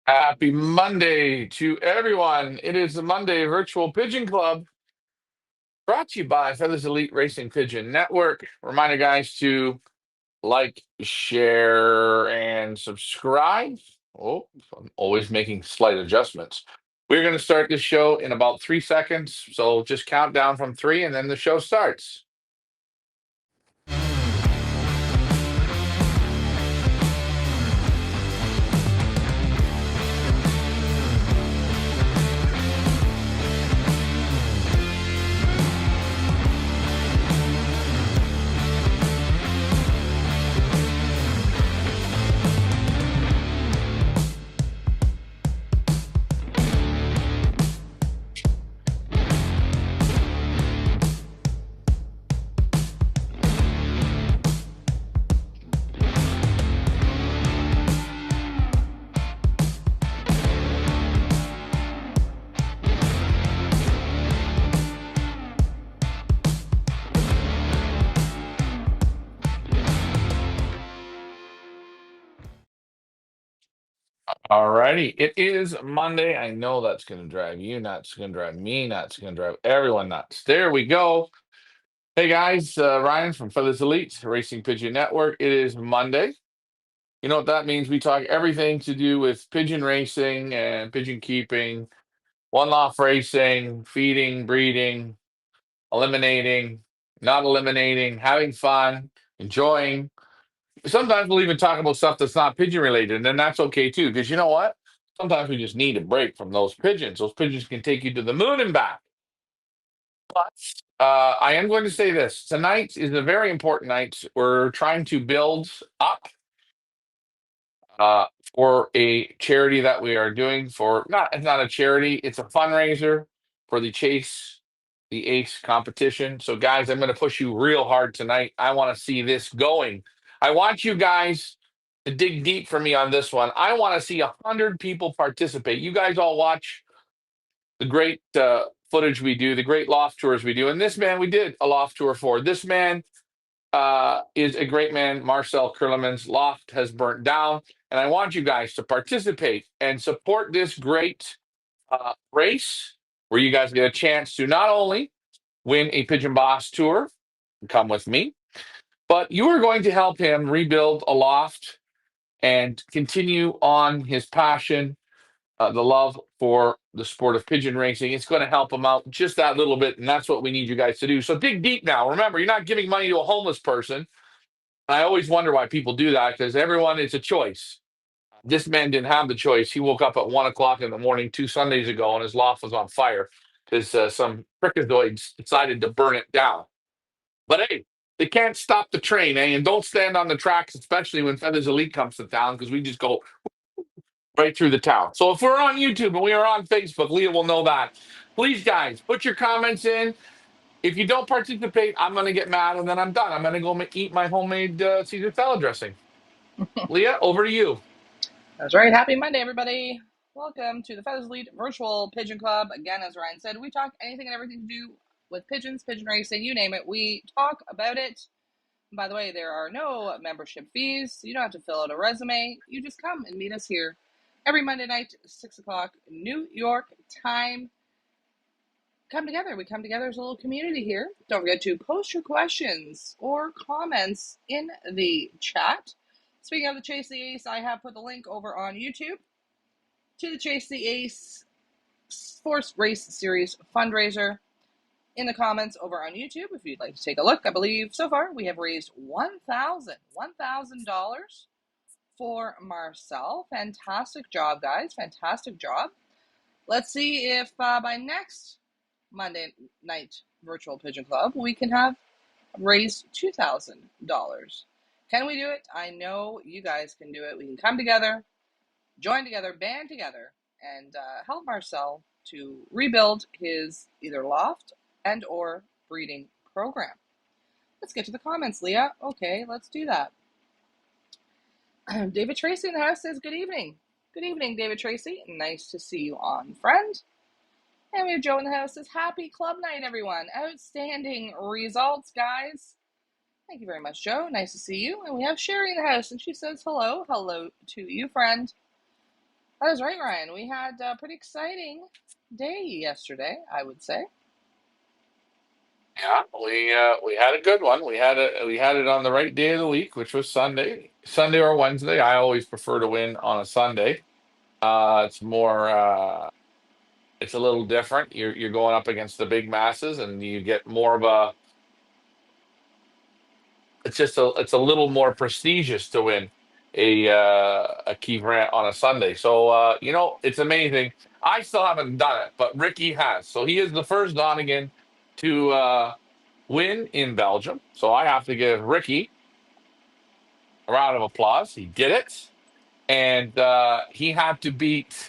Happy Monday to everyone. It is the Monday Virtual Pigeon Club brought to you by Feathers Elite Racing Pigeon Network. Reminder, guys, to like, share, and subscribe. Oh, I'm always making slight adjustments. We're going to start this show in about 3 seconds. So just count down from three and then the show starts. All righty. It is Monday. I know that's going to drive you nuts, going to drive me nuts, going to drive everyone nuts. There we go. Hey guys, Ryan from Feathers Elite Racing Pigeon Network. It is Monday. You know what that means? We talk everything to do with pigeon racing and pigeon keeping, one-off racing, feeding, breeding, eliminating, not eliminating, having fun, enjoying. Sometimes we'll even talk about stuff that's not pigeon related, and then that's okay too, because you know what? Sometimes we just need a break from those pigeons. Those pigeons can take you to the moon and back. But I am going to say this. Tonight is a very important night. We're trying to build up uh, for a charity that we are doing for not it's not a charity, it's a fundraiser for the Chase the Ace competition. So guys, I'm going to push you real hard tonight. I want to see this going. I want you guys to dig deep for me on this one. I want to see 100 people participate. You guys all watch the great footage we do, the great loft tours we do. And this man, we did a loft tour for. This man is a great man. Marcel Kurleman's loft has burnt down. And I want you guys to participate and support this great race where you guys get a chance to not only win a Pigeon Boss tour, come with me, but you are going to help him rebuild a loft and continue on his passion, the love for the sport of pigeon racing. It's going to help him out just that little bit, and that's what we need you guys to do. So dig deep now. Remember, you're not giving money to a homeless person. I always wonder why people do that because everyone, it's a choice. This man didn't have the choice. He woke up at 1 o'clock in the morning 2 Sundays ago and his loft was on fire because some frickazoids decided to burn it down. But hey, they can't stop the train, eh? And don't stand on the tracks, especially when Feathers Elite comes to town because we just go right through the town. So if we're on YouTube and we are on Facebook, Leah will know that. Please, guys, put your comments in. If you don't participate, I'm going to get mad and then I'm done. I'm going to go eat my homemade Caesar salad dressing. Leah, over to you. That's right. Happy Monday, everybody. Welcome to the Feathers Elite Virtual Pigeon Club. Again, as Ryan said, we talk anything and everything to do with pigeons, pigeon racing, you name it. We talk about it. And by the way, there are no membership fees. You don't have to fill out a resume. You just come and meet us here every Monday night, 6 o'clock, New York time. Come together. We come together as a little community here. Don't forget to post your questions or comments in the chat. Speaking of the Chase the Ace, I have put the link over on YouTube to the Chase the Ace Force Race Series fundraiser in the comments over on YouTube if you'd like to take a look. I believe so far we have raised $1,000 for Marcel. Fantastic job, guys. Fantastic job. Let's see if by next Monday night virtual Pigeon Club we can have raised $2,000. Can we do it? I know you guys can do it. We can come together, join together, band together, and help Marcel to rebuild his either loft and or breeding program. Let's get to the comments, Leah. Okay, let's do that. David Tracy in the house says, good evening. Good evening, David Tracy. Nice to see you on, friend. And we have Joe in the house says, happy club night, everyone. Outstanding results, guys. Thank you very much, Joe. Nice to see you. And we have Sherry in the house, and she says hello. Hello to you, friend. That is right, Ryan. We had a pretty exciting day yesterday, I would say. Yeah, we had a good one. We had it on the right day of the week, which was Sunday or Wednesday. I always prefer to win on a Sunday. It's more it's a little different. You're going up against the big masses, and you get more of a. It's a little more prestigious to win a key grant on a Sunday. So it's amazing. I still haven't done it, but Ricky has. So he is the first Donegan to win in Belgium. So I have to give Ricky a round of applause. He did it, and he had to beat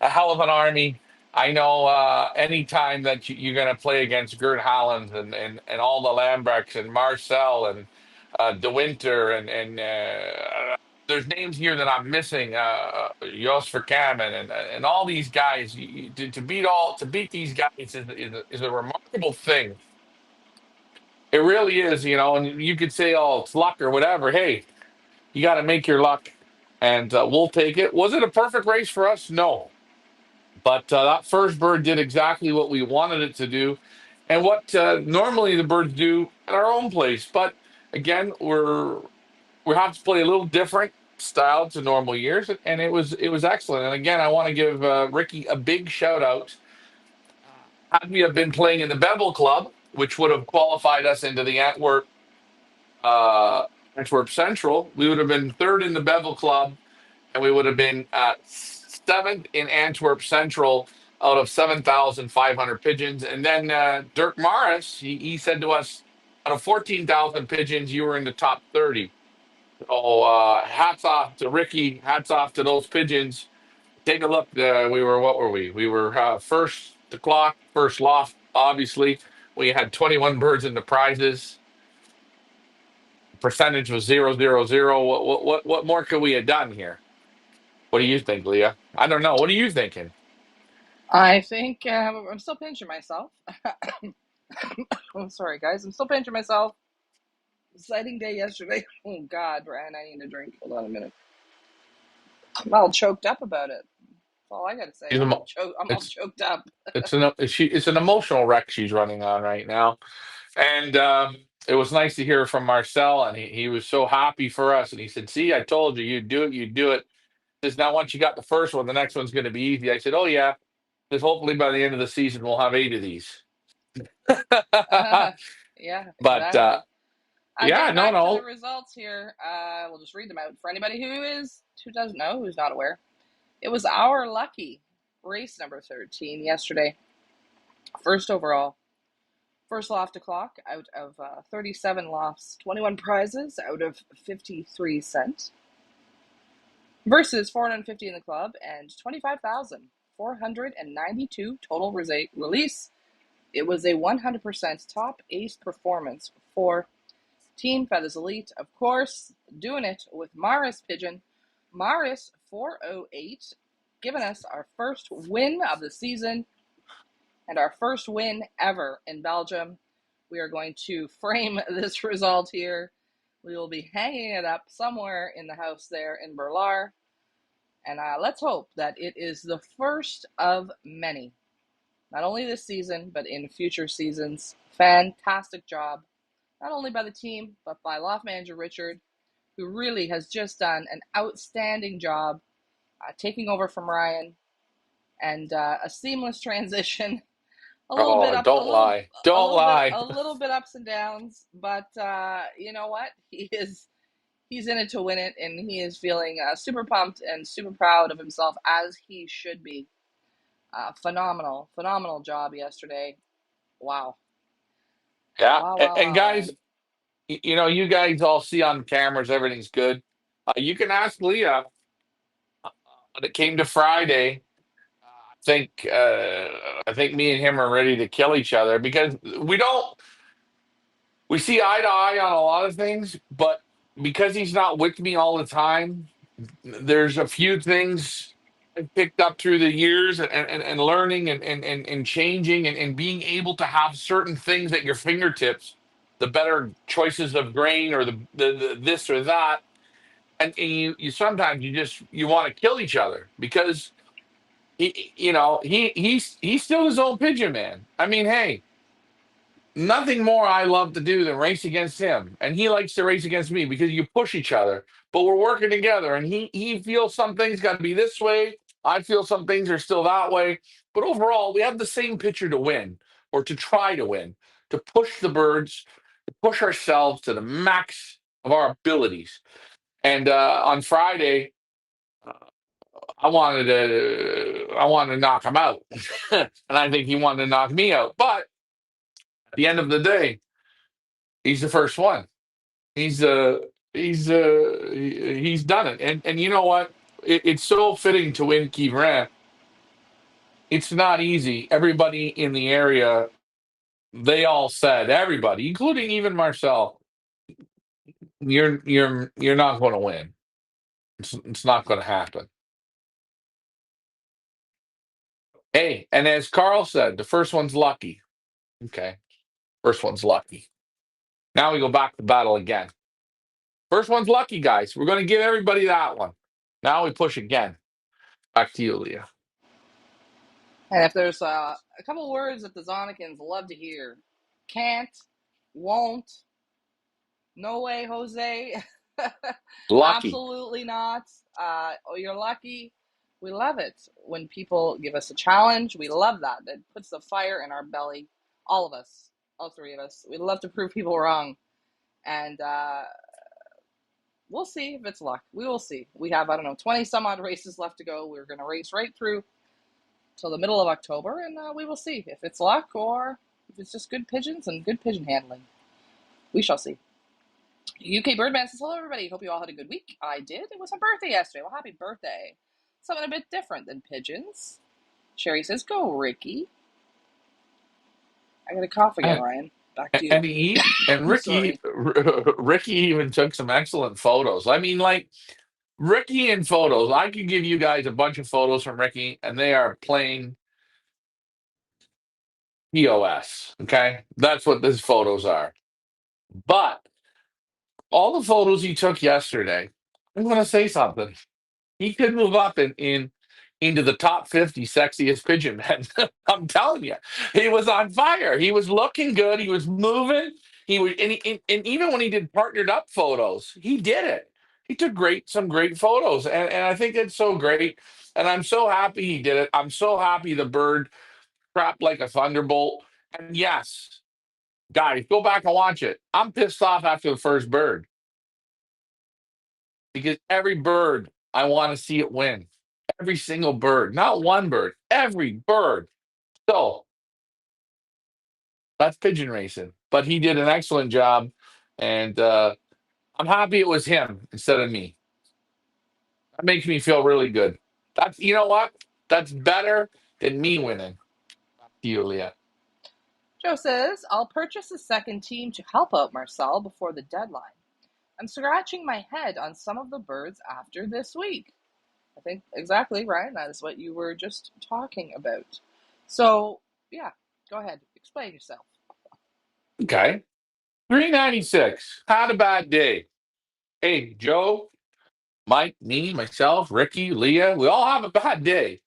a hell of an army. I know anytime that you're going to play against Gerd Halland and all the Lambrechts and Marcel and De Winter and there's names here that I'm missing. Jos Verkamen and all these guys. To beat these guys is a remarkable thing. It really is, and you could say, "Oh, it's luck or whatever." Hey, you got to make your luck, and we'll take it. Was it a perfect race for us? No, but that first bird did exactly what we wanted it to do, and what normally the birds do at our own place. But again, we have to play a little different style to normal years, and it was excellent. And again, I want to give Ricky a big shout out. Had we have been playing in the Bevel Club, which would have qualified us into the uh, Antwerp Central, we would have been third in the Bevel Club, and we would have been seventh in Antwerp Central out of 7,500 pigeons. And then Dirk Morris, he said to us, out of 14,000 pigeons, you were in the top 30. So hats off to Ricky. Hats off to those pigeons. Take a look. What were we? We were first to clock, first loft, obviously. We had 21 birds in the prizes. Percentage was 0.00. What more could we have done here? What do you think, Leah? I don't know. What are you thinking? I think I'm still pinching myself. Oh, sorry, guys. I'm still pinching myself. Exciting day yesterday. Oh, God, Brian, I need a drink. Hold on a minute. I'm all choked up about it. That's all I got to say. She's I'm all it's choked up. it's an emotional wreck she's running on right now, and it was nice to hear from Marcel, and he was so happy for us, and he said, "See, I told you, you'd do it." Says now once you got the first one, the next one's going to be easy. I said, "Oh yeah." Because hopefully by the end of the season we'll have 8 of these. Yeah, But exactly. yeah, Getting no, back to the no, results here, we'll just read them out for anybody who doesn't know, who's not aware. It was our lucky race number 13 yesterday. First overall, first loft to clock out of 37 lofts, 21 prizes out of 53 cents versus 450 in the club and 25,492 total release. It was a 100% top ace performance for Team Feathers Elite, of course, doing it with Maris Pigeon. Maris 408, giving us our first win of the season and our first win ever in Belgium. We are going to frame this result here. We will be hanging it up somewhere in the house there in Berlar. And let's hope that it is the first of many, not only this season, but in future seasons. Fantastic job, not only by the team, but by loft manager Richard, who really has just done an outstanding job taking over from Ryan, and a seamless transition. A little bit oh, up, don't lie, don't a lie. little bit ups and downs, but you know what? He's in it to win it, and he is feeling super pumped and super proud of himself, as he should be. Phenomenal job yesterday. Wow, Yeah, wow, and, wow, and wow, guys, Ryan. you guys all see on cameras everything's good. You can ask Leah when it came to Friday. I think me and him are ready to kill each other because we see eye to eye on a lot of things, but because he's not with me all the time, there's a few things I've picked up through the years and learning and changing and being able to have certain things at your fingertips, the better choices of grain or the this or that. and you sometimes you want to kill each other because he's still his own pigeon man. I mean, hey, nothing more I love to do than race against him, and he likes to race against me because you push each other. But we're working together, and he feels some things got to be this way. I feel some things are still that way. But overall, we have the same picture to win or to try to win, to push the birds, to push ourselves to the max of our abilities. And on Friday, I wanted to knock him out, and I think he wanted to knock me out. But at the end of the day, he's the first one. He's done it, and you know what? It's so fitting to win Kivran. It's not easy. Everybody in the area, they all said, everybody, including even Marcel, you're not going to win. It's not going to happen. Hey, and as Carl said, the first one's lucky. Okay, first one's lucky. Now we go back to battle again. First one's lucky, guys. We're going to give everybody that one. Now we push again. Back to you, Leah. And if there's a couple words that the Zonikins love to hear, can't, won't, no way, Jose. Lucky. Absolutely not. Oh, you're lucky. We love it when people give us a challenge. We love that. It puts the fire in our belly. All of us, all three of us. We love to prove people wrong. And we'll see if it's luck. We will see. We have, I don't know, 20 some odd races left to go. We're going to race right through till the middle of October, and we will see if it's luck or if it's just good pigeons and good pigeon handling. We shall see. UK Birdman says, hello, everybody. Hope you all had a good week. I did. It was my birthday yesterday. Well, happy birthday. Something a bit different than pigeons. Sherry says, go, Ricky. I got a cough again, And, Ryan. Back to you. and Sorry. Ricky even took some excellent photos. I mean, like Ricky in photos. I could give you guys a bunch of photos from Ricky, and they are plain POS. Okay, that's what these photos are. But all the photos he took yesterday, I'm going to say something. He could move up into the top 50 sexiest pigeon men. I'm telling you, he was on fire. He was looking good. He was moving. He was, and even when he did partnered up photos, he did it. He took some great photos, and I think it's so great. And I'm so happy he did it. I'm so happy the bird crapped like a thunderbolt. And yes, guys, go back and watch it. I'm pissed off after the first bird because every bird I want to see it win. Every single bird, not one bird, every bird. So that's pigeon racing. But he did an excellent job, and I'm happy it was him instead of me. That makes me feel really good. That's you know what? That's better than me winning. Back to you, Leah. Joe says, I'll purchase a second team to help out Marcel before the deadline. I'm scratching my head on some of the birds after this week. I think exactly, Ryan. That is what you were just talking about. So, yeah, go ahead. Explain yourself. Okay. 396. Had a bad day. Hey, Joe, Mike, me, myself, Ricky, Leah, we all have a bad day.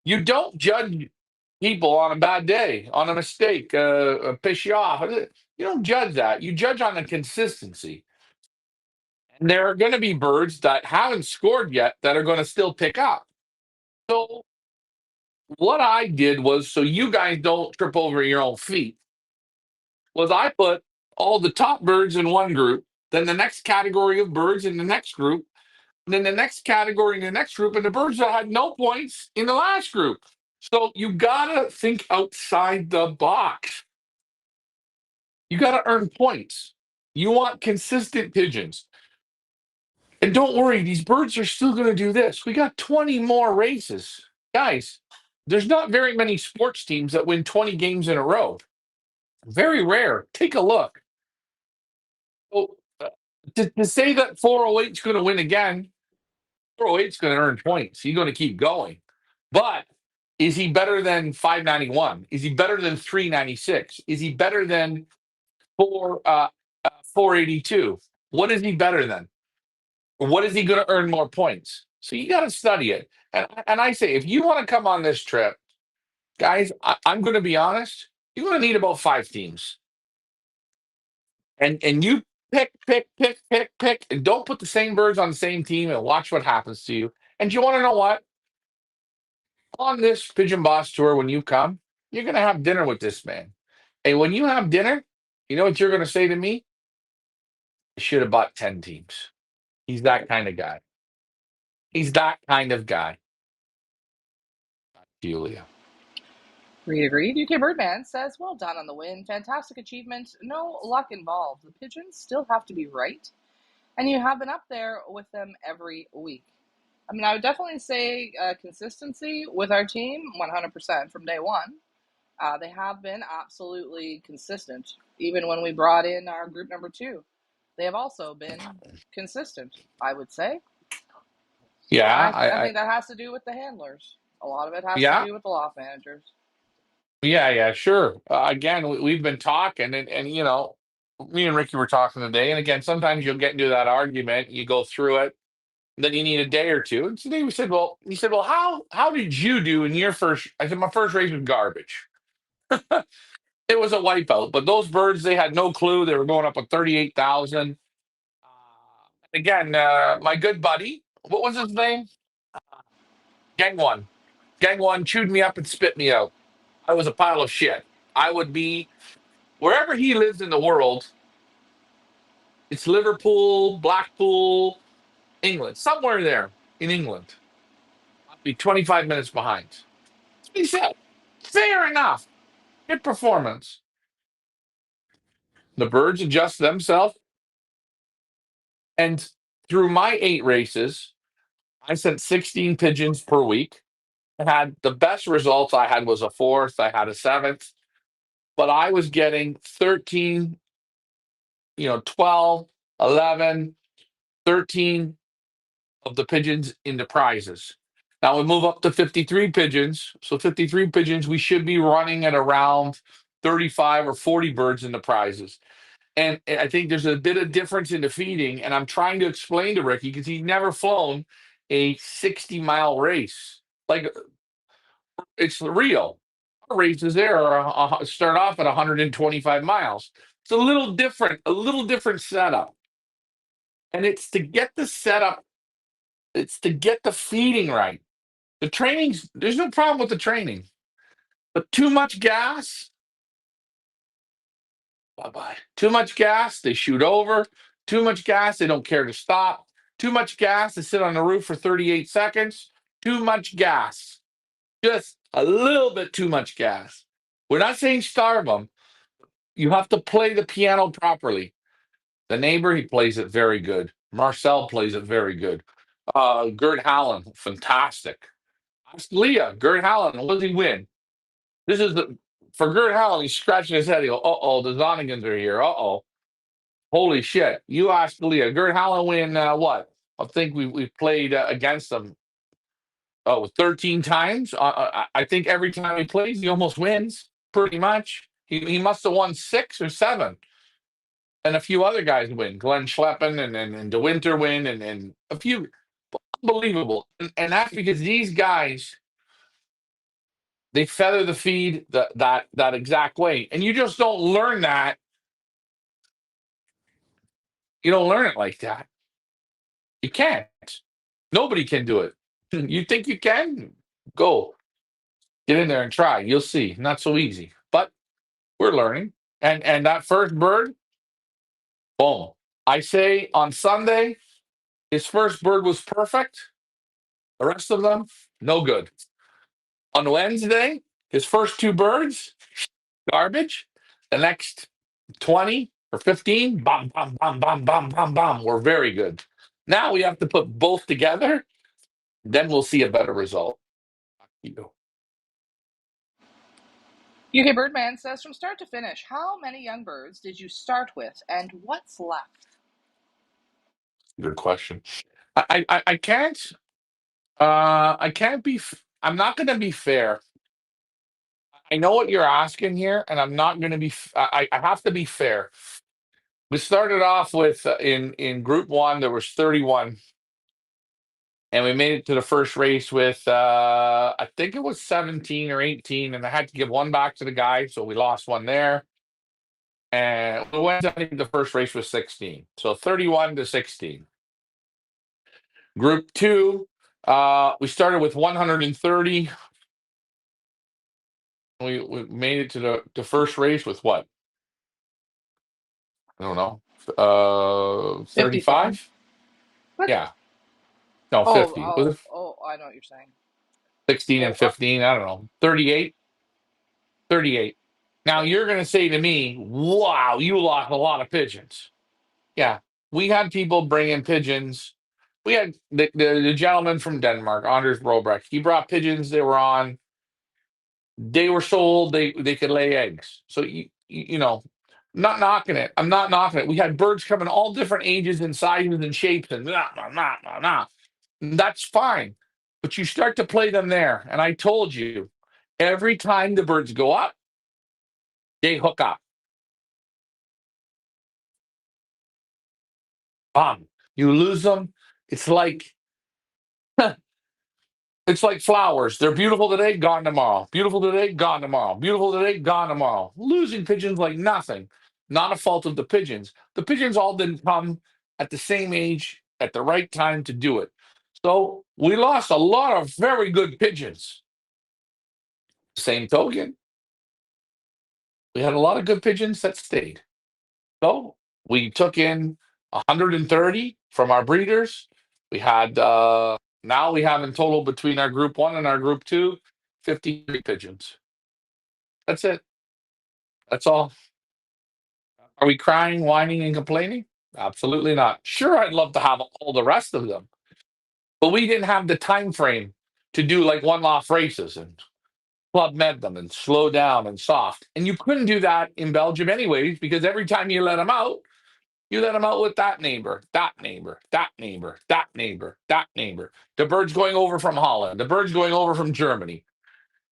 You don't judge people on a bad day, on a mistake, piss you off. You don't judge that. You judge on the consistency. And there are going to be birds that haven't scored yet that are going to still pick up. So what I did was, so you guys don't trip over your own feet, was I put all the top birds in one group, then the next category of birds in the next group, and then the next category in the next group, and the birds that had no points in the last group. So you gotta think outside the box. You gotta earn points. You want consistent pigeons. And don't worry, these birds are still gonna do this. We got 20 more races. Guys, there's not very many sports teams that win 20 games in a row. Very rare. Take a look. So, to say that 408 is going to win again, 408 is going to earn points. He's going to keep going. But is he better than 591? Is he better than 396? Is he better than 482? What is he better than? What is he going to earn more points? So you got to study it. And I say, if you want to come on this trip, guys, I'm going to be honest. You're going to need about 5 teams, and you pick, and don't put the same birds on the same team, and watch what happens to you. And you want to know what? On this Pigeon Boss tour, when you come, you're going to have dinner with this man. And when you have dinner, you know what you're going to say to me? You should have bought 10 teams. He's that kind of guy. He's that kind of guy, Julia. Agreed. UK Birdman says, well done on the win. Fantastic achievement. No luck involved. The Pigeons still have to be right. And you have been up there with them every week. I mean, I would definitely say consistency with our team, 100% from day one. They have been absolutely consistent, even when we brought in our group number two. They have also been consistent, I would say. Yeah, I think that has to do with the handlers. A lot of it has to yeah, do with the loft managers. yeah, sure. Again, we've been talking, and me and Ricky were talking today. And again, sometimes you'll get into that argument, you go through it, then you need a day or two. And today we said, well, he said, well, how did you do in your first? I said, my first race was garbage. It was a wipeout. But those birds, they had no clue. They were going up with 38,000. Again, my good buddy, what was his name? Gang One. Gang One chewed me up and spit me out. I was a pile of shit. I would be wherever he lives in the world. It's Liverpool, Blackpool, England, somewhere there in England. I'll be 25 minutes behind. That's what he said. Fair enough. Good performance. The birds adjust themselves. And through my 8 races, I sent 16 pigeons per week. I had the best results I had was a fourth. I had a seventh, but I was getting 13, 12, 11, 13 of the pigeons into prizes. Now we move up to 53 pigeons. So 53 pigeons, we should be running at around 35 or 40 birds in the prizes. And I think there's a bit of difference in the feeding. And I'm trying to explain to Ricky because he's never flown a 60-mile race. Like it's real. Our races there start off at 125 miles. It's a little different setup. And it's to get the setup, it's to get the feeding right. The training's, there's no problem with the training, but too much gas, bye bye. Too much gas, they shoot over. Too much gas, they don't care to stop. Too much gas, they sit on the roof for 38 seconds. Too much gas, just a little bit too much gas. We're not saying starve them. You have to play the piano properly. The neighbor, he plays it very good. Marcel plays it very good. Gert Hallen, fantastic. Ask Leah, Gert Hallen, what does he win? This is the for Gert Hallen, he's scratching his head. He go, uh-oh, the Zonigans are here. Uh-oh. Holy shit. You asked Leah. Gert Hallen win what? I think we played against them 13 times. I think every time he plays, he almost wins, pretty much. He must have won 6 or 7. And a few other guys win. Glenn Schleppen and De Winter win and a few. Unbelievable. And that's because these guys, they feather the feed that exact way. And you just don't learn that. You don't learn it like that. You can't. Nobody can do it. You think you can? Go. Get in there and try. You'll see. Not so easy. But we're learning. And that first bird, boom. I say on Sunday, his first bird was perfect. The rest of them, no good. On Wednesday, his first 2 birds, garbage. The next 20 or 15, bam, bam, bam, bam, bam, bam, bam, were very good. Now we have to put both together, then we'll see a better result. You UK Birdman says, from start to finish, how many young birds did you start with and what's left? Good question. I can't I can't be I'm not going to be fair. I know what you're asking here, and I'm not going to be I have to be fair. We started off with in Group One there was 31, and we made it to the first race with I think it was 17 or 18, and I had to give one back to the guy, so we lost one there. And we went. I think the first race was 16, so 31 to 16. Group Two, we started with 130. We made it to the first race with what? I don't know. 55. 35? What? Yeah. No, Oh, 50. Was oh, it oh, I know what you're saying. 16 and Oh, 15? I don't know. 38? 38. Now okay. you're going to say to me, wow, you lost a lot of pigeons. Yeah. We had people bring in pigeons. We had the gentleman from Denmark, Anders Brobrecht. He brought pigeons. They were sold. They could lay eggs. So, you know, not knocking it. I'm not knocking it. We had birds coming all different ages and sizes and shapes and nah. That's fine. But you start to play them there. And I told you, every time the birds go up, they hook up. Bam. You lose them. It's like it's like flowers. They're beautiful today, gone tomorrow. Beautiful today, gone tomorrow. Beautiful today, gone tomorrow. Losing pigeons like nothing. Not a fault of the pigeons. The pigeons all didn't come at the same age at the right time to do it. So we lost a lot of very good pigeons. Same token, we had a lot of good pigeons that stayed. So we took in 130 from our breeders. We had now we have in total between our group one and our group two, 53 pigeons. That's it. That's all. Are we crying, whining, and complaining? Absolutely not. Sure, I'd love to have all the rest of them, but we didn't have the time frame to do like one-off races and club med them and slow down and soft. And you couldn't do that in Belgium anyways, because every time you let them out, you let them out with that neighbor, that neighbor, that neighbor, that neighbor, that neighbor. The birds going over from Holland, the birds going over from Germany.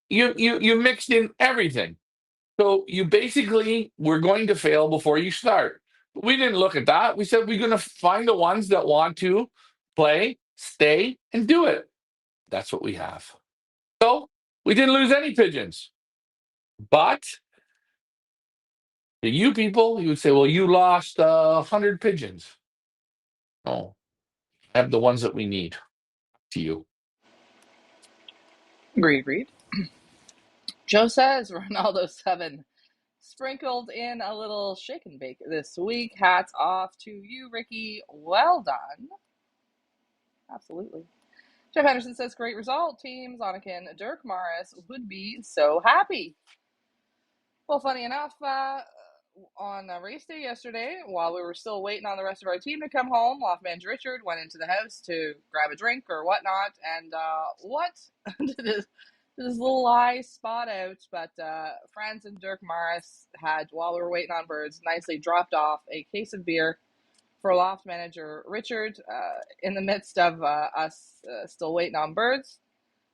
You mixed in everything. So you basically were going to fail before you start. We didn't look at that. We said we're going to find the ones that want to play, stay, and do it. That's what we have. So we didn't lose any pigeons. But to you people, you would say, well, you lost 100 pigeons. Oh, I have the ones that we need to you. Agreed. Joe says Ronaldo 7 sprinkled in a little shake and bake this week. Hats off to you, Ricky. Well done. Absolutely. Jeff Henderson says, great result, team. Zonikin, Dirk Morris would be so happy. Well, funny enough, on race day yesterday, while we were still waiting on the rest of our team to come home, Loft Manager Richard went into the house to grab a drink or whatnot, and what did this little lie spot out? But Franz and Dirk Morris had, while we were waiting on birds, nicely dropped off a case of beer for Loft Manager Richard in the midst of us still waiting on birds,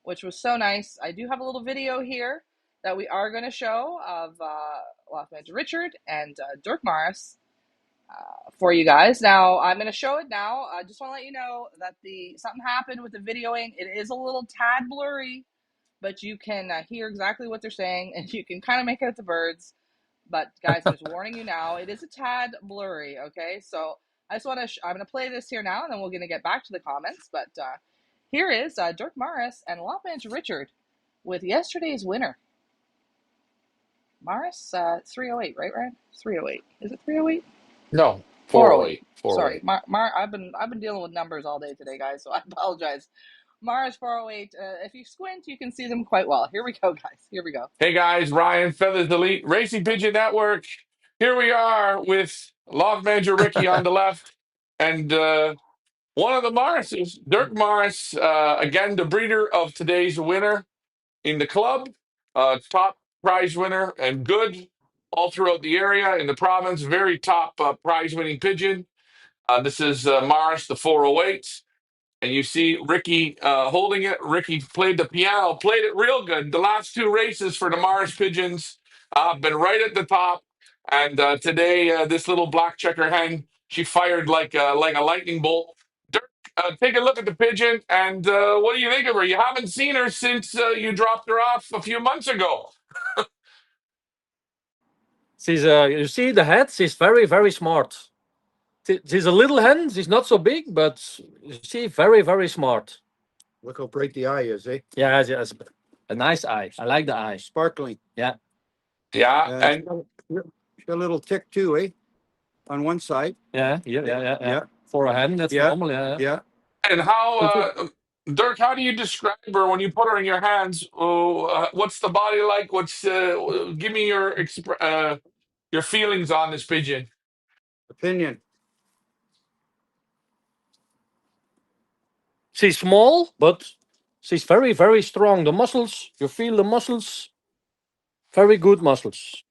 which was so nice. I do have a little video here that we are going to show of Loft Manager Richard and Dirk Morris for you guys. Now, I'm going to show it now. I just want to let you know that something happened with the videoing. It is a little tad blurry, but you can hear exactly what they're saying, and you can kind of make out the birds. But guys, I'm just warning you now. It is a tad blurry, okay? So I just want to. I'm going to play this here now, and then we're going to get back to the comments. But here is Dirk Morris and Loft Manager Richard with yesterday's winner. Morris, 308, right, Ryan? 308. Is it 308? No, 408. 408. Sorry, 408. I've been dealing with numbers all day today, guys, so I apologize. Mars 408. If you squint, you can see them quite well. Here we go, guys. Here we go. Hey guys, Ryan Feathers Elite Racing Pigeon Network. Here we are with Log Manager Ricky on the left, and one of the Morrises, Dirk Morris, again the breeder of today's winner in the club, top prize winner and good all throughout the area in the province. Very top prize winning pigeon. This is Morris, the 408. And you see Ricky holding it. Ricky played the piano, played it real good. The last two races for the Mars Pigeons been right at the top. And today, this little black checker hen, she fired like a lightning bolt. Dirk, take a look at the pigeon, and what do you think of her? You haven't seen her since you dropped her off a few months ago. She's you see the head. She's very very smart. She's a little hen. She's not so big, but you see, very very smart. Look how bright the eye is, eh? Yeah, she has a nice eye. I like the eye. Sparkling. Yeah, Yeah, She's got a little tick too, eh? On one side. yeah, Yeah. For a hen, that's Yeah. normal. Yeah. Yeah. and how, Dirk? How do you describe her when you put her in your hands? Oh, what's the body like? Give me your feelings on this pigeon. Opinion. She's small, but she's very very strong. The muscles, you feel the muscles. Very good muscles.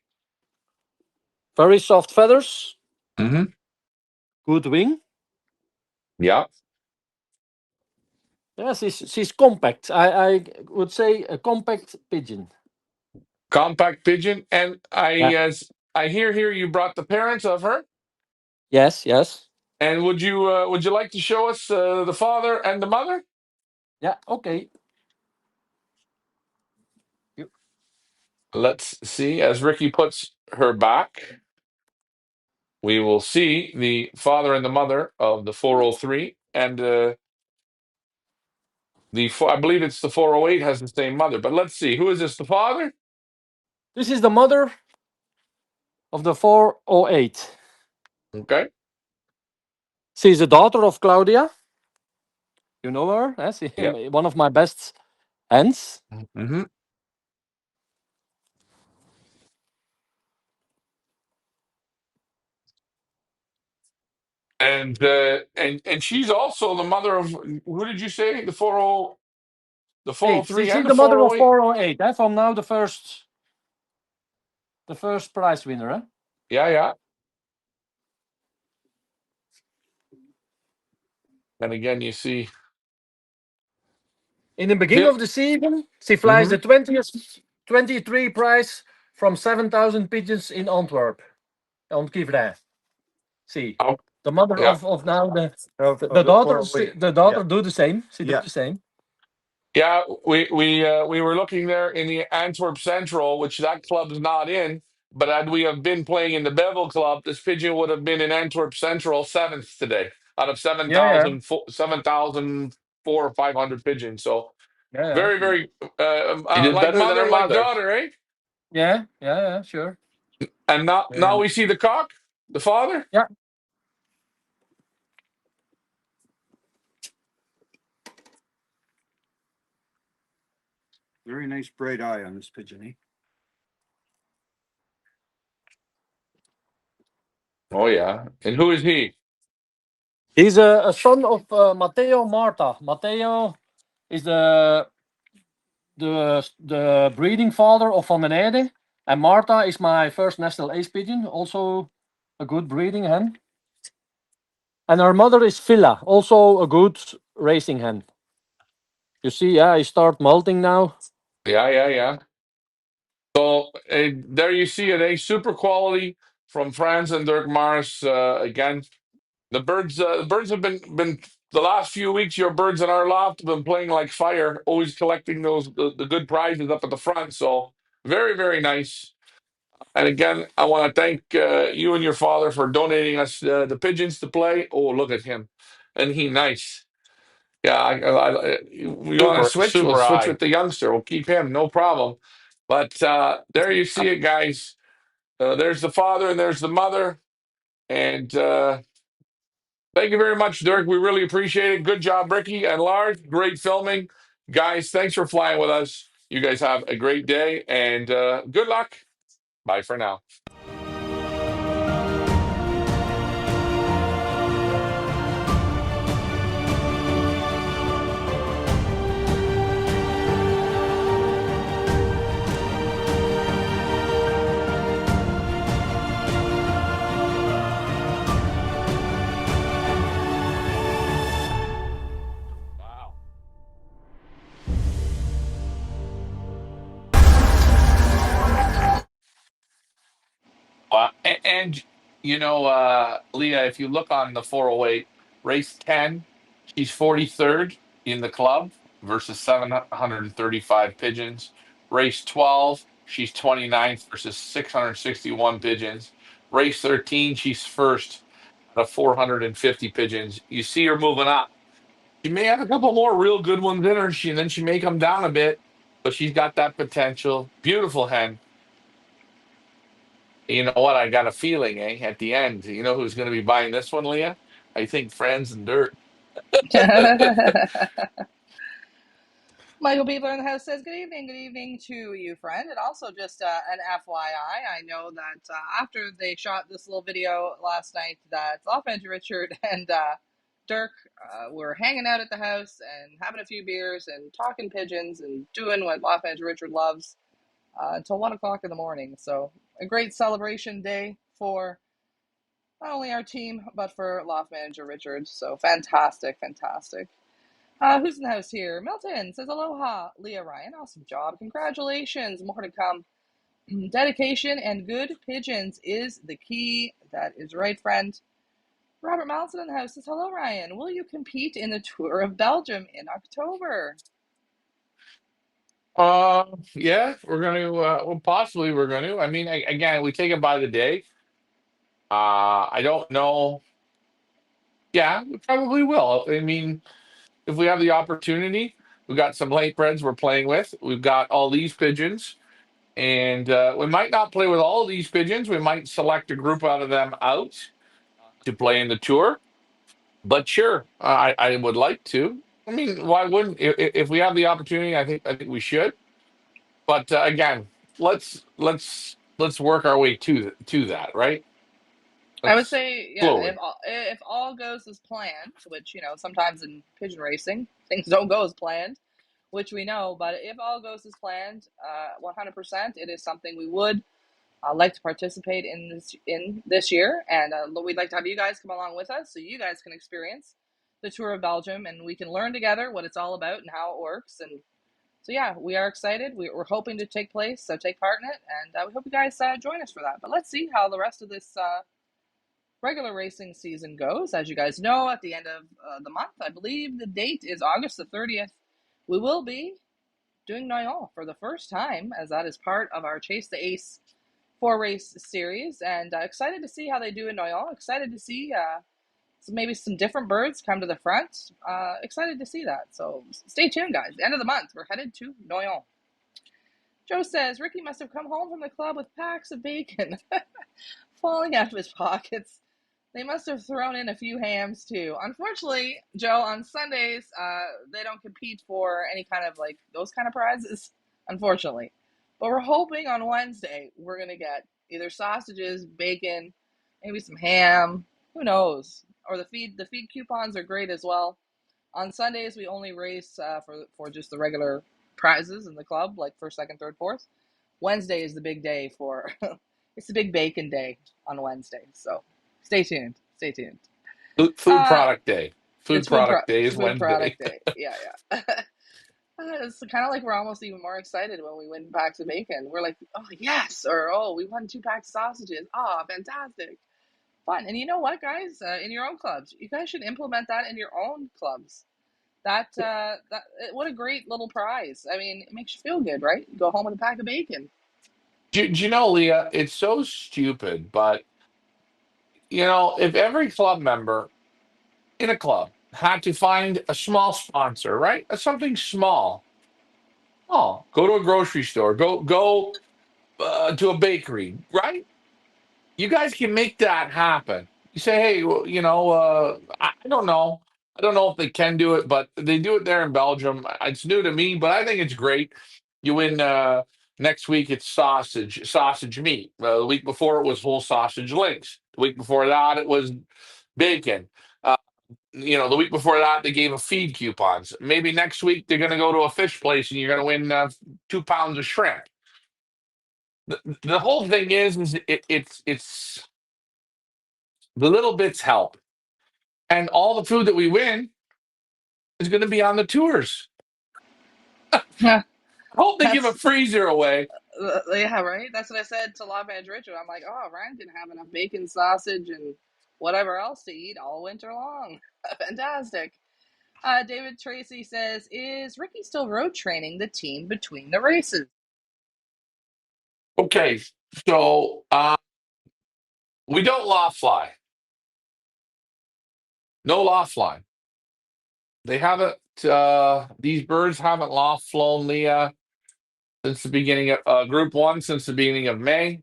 Very soft feathers. Mm-hmm. Good wing. Yeah, Yeah, she's compact. I would say a compact pigeon. compact pigeon. And Yeah. I hear here you brought the parents of her. Yes, yes. And would you like to show us the father and the mother? Yeah, okay. You- Let's see. As Ricky puts her back, we will see the father and the mother of the 403, and I believe it's the 408 has the same mother. But let's see. Who is this? The father? This is the mother of the 408. Okay. She's a daughter of Claudia. You know her? Yeah. One of my best hens. Hmm. And she's also the mother of, who did you say? The 40, the Eight. 403 She's and the the mother of 408? 408. From now the first prize winner. Huh? Yeah, yeah. And again, you see. In the beginning of the season, she flies the 20th, 23 prize from 7,000 pigeons in Antwerp on Kivray. See, Oh, the mother yeah. of now Of the daughter. 408. The daughter Yeah. do the same. She do Yeah. the same. Yeah, we were looking there in the Antwerp Central, which that club's not in. But had we have been playing in the Bevel Club, this pigeon would have been in Antwerp Central seventh today, out of Yeah, yeah, 7,004 or 500 pigeons. So yeah, very, very He did like better than her mother, like mother. daughter, eh? yeah. Sure. And now Yeah. we see the cock, the father. Yeah. Very nice bright eye on this pigeon, eh? Oh yeah, and who is he? He's a son of Matteo Marta. Matteo is the breeding father of Van den Ede, and Marta is my first national ace pigeon, also a good breeding hen. And her mother is Villa, also a good racing hen. You see, yeah, I start molting now. Yeah. So there you see it, a super quality from Franz and Dirk Mars again. The birds have been the last few weeks. Your birds in our loft have been playing like fire, always collecting the good prizes up at the front. So very very nice. And again, I want to thank you and your father for donating us the pigeons to play. Oh, look at him, and he nice. Yeah, we want to Super, switch. We'll super switch eye. with the youngster. We'll keep him, no problem. But there you see it, guys. There's the father and there's the mother. And thank you very much, Dirk. We really appreciate it. Good job, Ricky and Lars. Great filming. Guys, thanks for flying with us. You guys have a great day and good luck. Bye for now. And Leah, if you look on the 408, race 10, she's 43rd in the club versus 735 pigeons. Race 12, she's 29th versus 661 pigeons. Race 13, she's first out of 450 pigeons. You see her moving up. She may have a couple more real good ones in her, and then she may come down a bit, but she's got that potential. Beautiful hen. You know what? I got a feeling, at the end, you know who's going to be buying this one, Leah? I think Friends and Dirt. Michael Beebler in the house says, good evening to you, friend. And also just an FYI, I know that after they shot this little video last night that Lawfan Richard and Dirk were hanging out at the house and having a few beers and talking pigeons and doing what Lawfan Richard loves until 1 o'clock in the morning. So a great celebration day for not only our team, but for Loft Manager Richard. So fantastic, fantastic. Who's in the house here? Milton says, aloha, Leah Ryan. Awesome job. Congratulations. More to come. Dedication and good pigeons is the key. That is right, friend. Robert Malson in the house says, hello, Ryan. Will you compete in the Tour of Belgium in October? Yeah, we're going to, well, possibly we're going to. I mean, again, we take it by the day. I don't know. Yeah, we probably will. I mean, if we have the opportunity, we've got some late breds we're playing with. We've got all these pigeons. And we might not play with all of these pigeons. We might select a group out of them out to play in the tour. But sure, I would like to. I mean, why wouldn't? If we have the opportunity, I think we should. But again, let's work our way to that, right? I would Let's say, yeah, slowly. if all goes as planned, which, sometimes in pigeon racing, things don't go as planned, which we know, but if all goes as planned, 100%, it is something we would like to participate in this year, and we'd like to have you guys come along with us so you guys can experience the Tour of Belgium, and we can learn together what it's all about and how it works. And so, yeah, we are excited. We're hoping to take part in it, and we hope you guys join us for that. But let's see how the rest of this regular racing season goes. As you guys know, at the end of the month, I believe the date is August the 30th, we will be doing Noyon for the first time, as that is part of our Chase the Ace 4-race series. And excited to see how they do in Noyon. Excited to see maybe some different birds come to the front. Excited to see that. So stay tuned, guys. The end of the month, we're headed to Noyon. Joe says, Ricky must have come home from the club with packs of bacon falling out of his pockets. They must have thrown in a few hams too. Unfortunately, Joe, on Sundays, they don't compete for any kind of those kind of prizes, unfortunately. But we're hoping on Wednesday we're going to get either sausages, bacon, maybe some ham, who knows. Or the feed coupons are great as well. On Sundays we only race for just the regular prizes in the club, like first, second, third, fourth. Wednesday is the big day for it's the big bacon day on Wednesday. So stay tuned. Stay tuned. Food product day. Food It's food product day is food Wednesday. product day. Yeah, yeah. It's kind of like we're almost even more excited when we win packs of bacon. We're like, oh yes, or oh, we won 2 packs of sausages. Oh, fantastic, fun. And you know what, guys? In your own clubs, you guys should implement that in your own clubs. What a great little prize. I mean, it makes you feel good, right? You go home with a pack of bacon. Do you know, Leah? It's so stupid, but if every club member in a club had to find a small sponsor, right? Something small. Oh, go to a grocery store, go to a bakery, right? You guys can make that happen. You say, hey, well, I don't know. I don't know if they can do it, but they do it there in Belgium. It's new to me, but I think it's great. You win next week, it's sausage meat. The week before, it was whole sausage links. The week before that, it was bacon. The week before that, they gave a feed coupons. Maybe next week, they're going to go to a fish place and you're going to win 2 pounds of shrimp. The whole thing is it's the little bits help, and all the food that we win is going to be on the tours. I hope they give a That's freezer away Yeah, right. That's what I said to Lafayette Richard. I'm like, oh, Ryan can have enough bacon, sausage, and whatever else to eat all winter long. Fantastic. David Tracy says, is Ricky still road training the team between the races? Okay, so we don't loft fly. No loft fly. They haven't. These birds haven't loft flown Leah since the beginning of Group One since the beginning of May,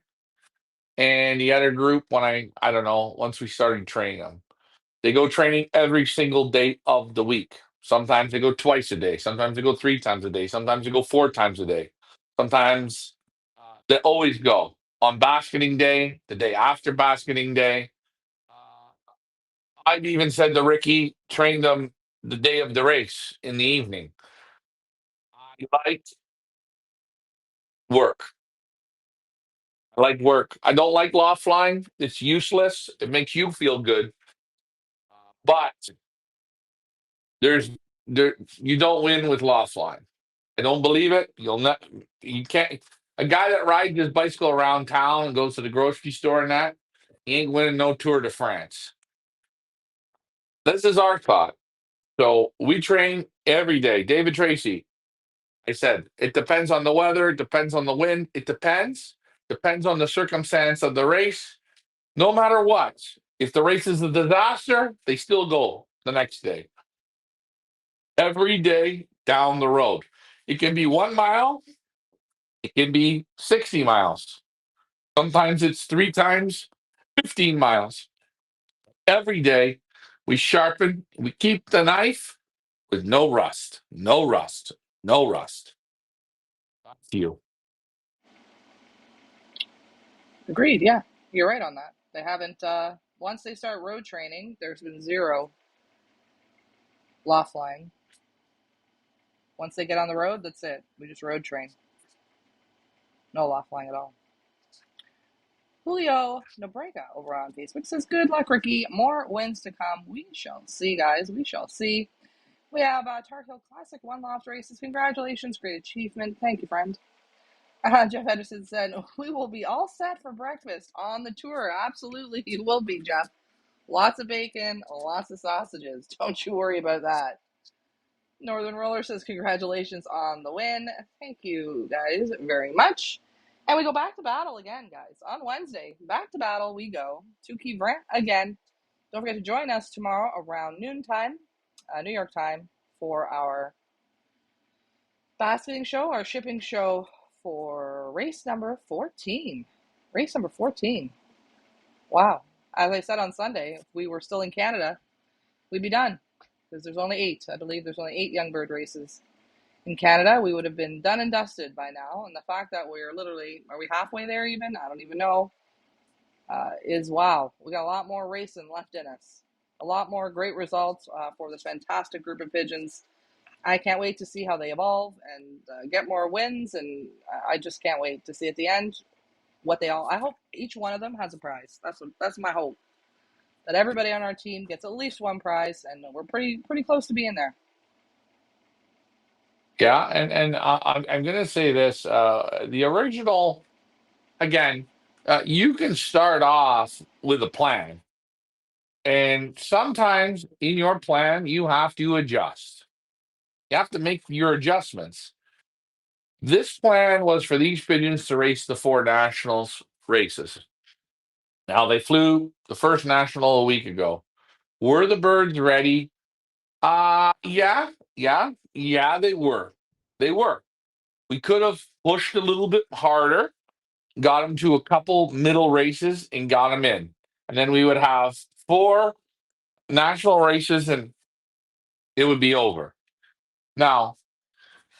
and the other group when I don't know once we started training them. They go training every single day of the week. Sometimes they go twice a day. Sometimes they go 3 times a day. Sometimes they go 4 times a day. Sometimes they always go on basketing day, the day after basketing day. I've even said to Ricky, train them the day of the race in the evening. I like work. I like work. I don't like loft flying. It's useless. It makes you feel good, but there's there you don't win with loft flying. I don't believe it. You'll not. You can't. A guy that rides his bicycle around town and goes to the grocery store and that, he ain't winning no Tour de France. This is our thought. So we train every day. David Tracy, I said, it depends on the weather, it depends on the wind, it depends on the circumstance of the race. No matter what, if the race is a disaster, they still go the next day. Every day down the road. It can be 1 mile, it can be 60 miles. Sometimes it's 3 times 15 miles. Every day we sharpen, we keep the knife with no rust, no rust, no rust. Back to you. Agreed. Yeah, you're right on that. They haven't. Once they start road training, there's been zero loft flying. Once they get on the road, that's it. We just road train. No loft flying at all. Julio Nobrega over on Facebook says, good luck, Ricky. More wins to come. We shall see, guys. We shall see. We have Tar Heel Classic 1 loft races. Congratulations. Great achievement. Thank you, friend. Jeff Henderson said, we will be all set for breakfast on the tour. Absolutely, you will be, Jeff. Lots of bacon, lots of sausages. Don't you worry about that. Northern Roller says, congratulations on the win. Thank you, guys, very much. And we go back to battle again, guys. On Wednesday, back to battle we go. To Kivran again. Don't forget to join us tomorrow around noontime, New York time, for our basketing show, our shipping show for race number 14. Race number 14. Wow. As I said on Sunday, if we were still in Canada, we'd be done. Because there's only 8. I believe there's only 8 young bird races. In Canada, we would have been done and dusted by now. And the fact that we're literally, are we halfway there even? I don't even know. Is wow. We got a lot more racing left in us. A lot more great results for this fantastic group of pigeons. I can't wait to see how they evolve and get more wins. And I just can't wait to see at the end what they all. I hope each one of them has a prize. That's my hope. That everybody on our team gets at least one prize, and we're pretty close to being there. Yeah, and I'm going to say this: the original, again, you can start off with a plan, and sometimes in your plan you have to adjust. You have to make your adjustments. This plan was for these pigeons to race the 4 nationals races. Now they flew the first national a week ago. Were the birds ready? Yeah, they were. They were. We could have pushed a little bit harder, got them to a couple middle races, and got them in. And then we would have 4 national races and it would be over. Now,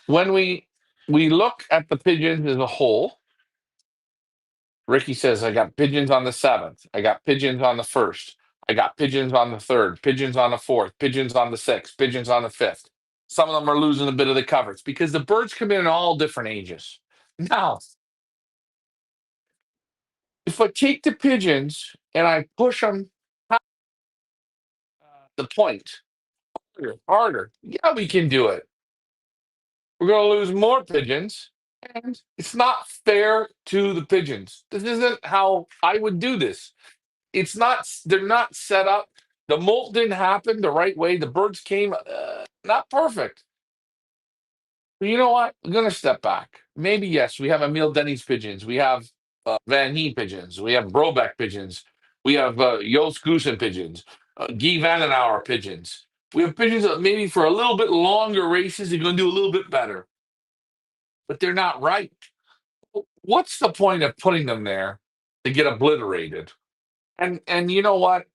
when we look at the pigeons as a whole, Ricky says, I got pigeons on the 7th. I got pigeons on the 1st. I got pigeons on the 3rd, pigeons on the 4th, pigeons on the 6th, pigeons on the 5th. Some of them are losing a bit of the coverage because the birds come in all different ages. Now, if I take the pigeons and I push them past the point harder, yeah, we can do it. We're going to lose more pigeons And it's not fair to the pigeons. This isn't how I would do this. It's not, they're not set up. The molt didn't happen the right way. The birds came not perfect. But you know what? I'm going to step back. Maybe, yes, we have Emil Denny's pigeons. We have Van Hee pigeons. We have Brobeck pigeons. We have Joost Goosen pigeons. Guy Vandenauer pigeons. We have pigeons that maybe for a little bit longer races are going to do a little bit better, but they're not right. What's the point of putting them there to get obliterated? And you know what?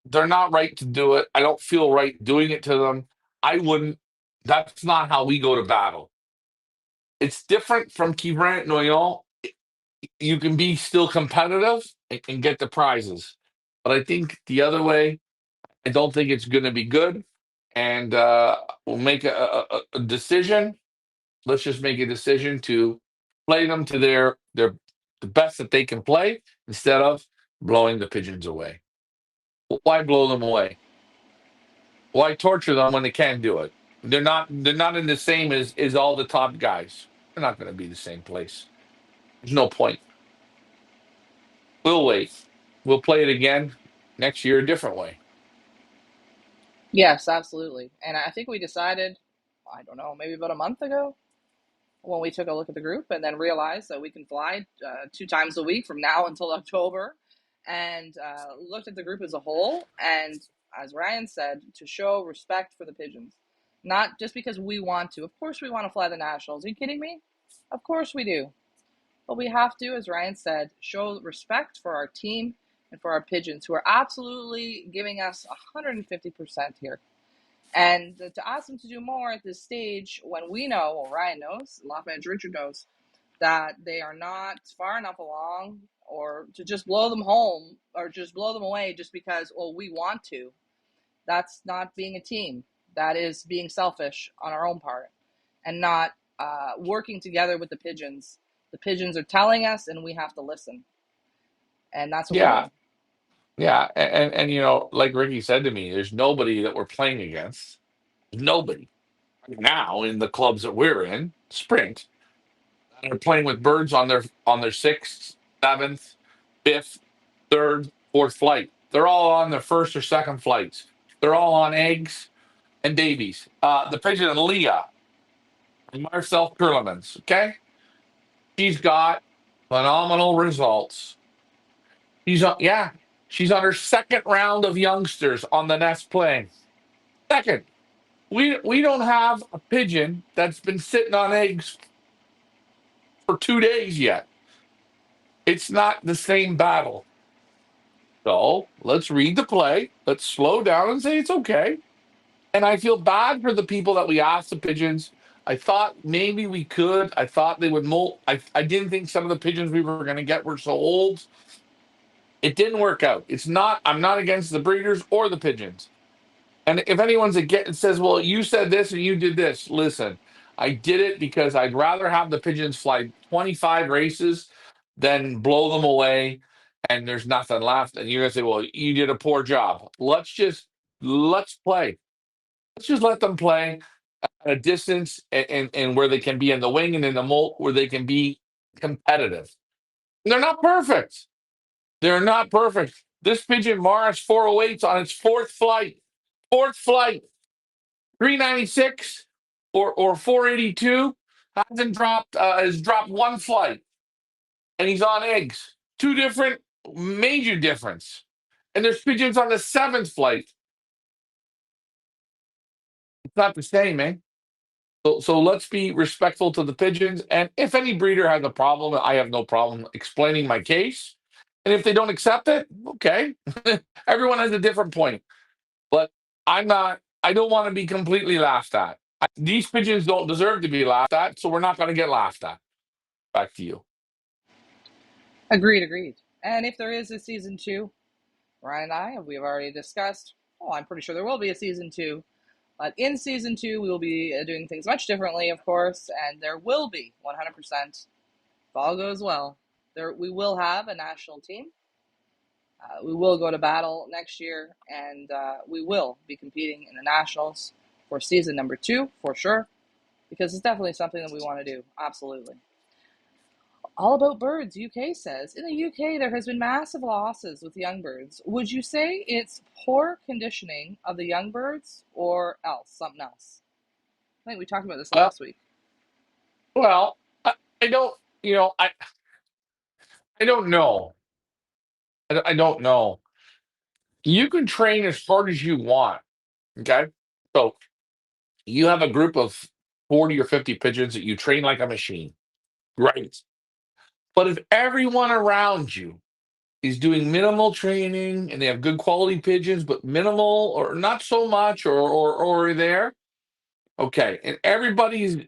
They're not right to do it. I don't feel right doing it to them. I wouldn't. That's not how we go to battle. It's different from Quibrant Noyon. You can be still competitive and get the prizes, but I think the other way, I don't think it's going to be good. And we'll make a decision. Let's just make a decision to play them to their the best that they can play instead of blowing the pigeons away. Why blow them away? Why torture them when they can't do it? They're not in the same as all the top guys. They're not going to be the same place. There's no point. We'll wait. We'll play it again next year a different way. Yes, absolutely. And I think we decided, I don't know, maybe about a month ago, when we took a look at the group and then realized that we can fly 2 times a week from now until October, and looked at the group as a whole. And as Ryan said, to show respect for the pigeons, not just because we want to. Of course, we want to fly the nationals. Are you kidding me? Of course we do. But we have to, as Ryan said, show respect for our team and for our pigeons, who are absolutely giving us 150% here. And to ask them to do more at this stage, when we know, well, Ryan knows, Lafayette Richard knows, that they are not far enough along, or to just blow them home or just blow them away just because, well, we want to. That's not being a team. That is being selfish on our own part and not working together with the pigeons. The pigeons are telling us, and we have to listen. And that's what we're Yeah, doing. yeah, and like Ricky said to me, there's nobody that we're playing against. There's nobody now in the clubs that we're in, sprint, that are playing with birds on their sixth, seventh, fifth, third, fourth flight. They're all on their first or second flights. They're all on eggs and babies. The pigeon Leah, Marcel Kurlemans, okay? She's got phenomenal results. Yeah, she's on her second round of youngsters on the nest playing. Second. We don't have a pigeon that's been sitting on eggs for 2 days yet. It's not the same battle. So let's read the play. Let's slow down and say it's okay. And I feel bad for the people that we asked the pigeons. I thought maybe we could. I thought they would molt. I didn't think some of the pigeons we were going to get were so old. It didn't work out. It's not. I'm not against the breeders or the pigeons. And if anyone's again says, "Well, you said this and you did this," listen, I did it because I'd rather have the pigeons fly 25 races than blow them away and there's nothing left. And you're gonna say, "Well, you did a poor job." Let's play. Let's just let them play at a distance and where they can be in the wing and in the molt where they can be competitive. And they're not perfect. They're not perfect. This pigeon Mars 408's on its fourth flight. Fourth flight. 396 or 482 hasn't dropped has dropped one flight and he's on eggs. Two different major difference. And there's pigeons on the seventh flight. It's not the same, man. So let's be respectful to the pigeons. And if any breeder has a problem, I have no problem explaining my case. And if they don't accept it, okay. Everyone has a different point. But I don't want to be completely laughed at. These pigeons don't deserve to be laughed at, so we're not going to get laughed at. Back to you. Agreed, agreed. And if there is a season two, Ryan and I, we've already discussed, oh, I'm pretty sure there will be a season two. But in season two, we will be doing things much differently, of course, and there will be 100%, if all goes well, we will have a national team. We will go to battle next year, and we will be competing in the nationals for season number 2, for sure, because it's definitely something that we want to do. Absolutely. All About Birds UK says, in the UK there has been massive losses with young birds. Would you say it's poor conditioning of the young birds or something else? I think we talked about this Well, last week. well, I don't, I don't know. I don't know. You can train as hard as you want. Okay. So you have a group of 40 or 50 pigeons that you train like a machine. Right. But if everyone around you is doing minimal training and they have good quality pigeons, but minimal or not so much or there, okay. And everybody's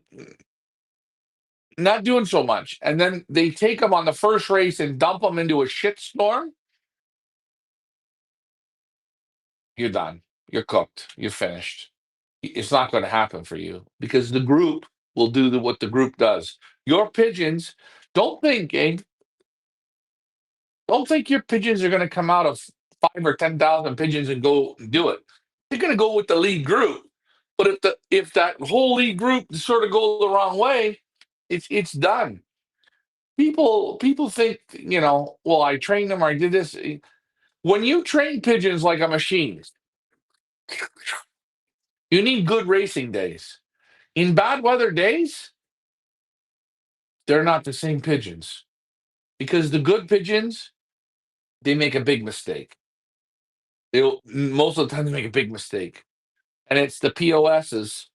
not doing so much. And then they take them on the first race and dump them into a shit storm, you're done. You're cooked. You're finished. It's not going to happen for you because the group will do what the group does. Your pigeons, don't think, eh, don't think your pigeons are going to come out of 5 or 10,000 pigeons and go do it. They're going to go with the lead group. But if that whole lead group sort of goes the wrong way, it's done. People think, well, I trained them or I did this. When you train pigeons like a machine, you need good racing days. In bad weather days, they're not the same pigeons because the good pigeons, they make a big mistake. Most of the time they make a big mistake, and it's the POSs,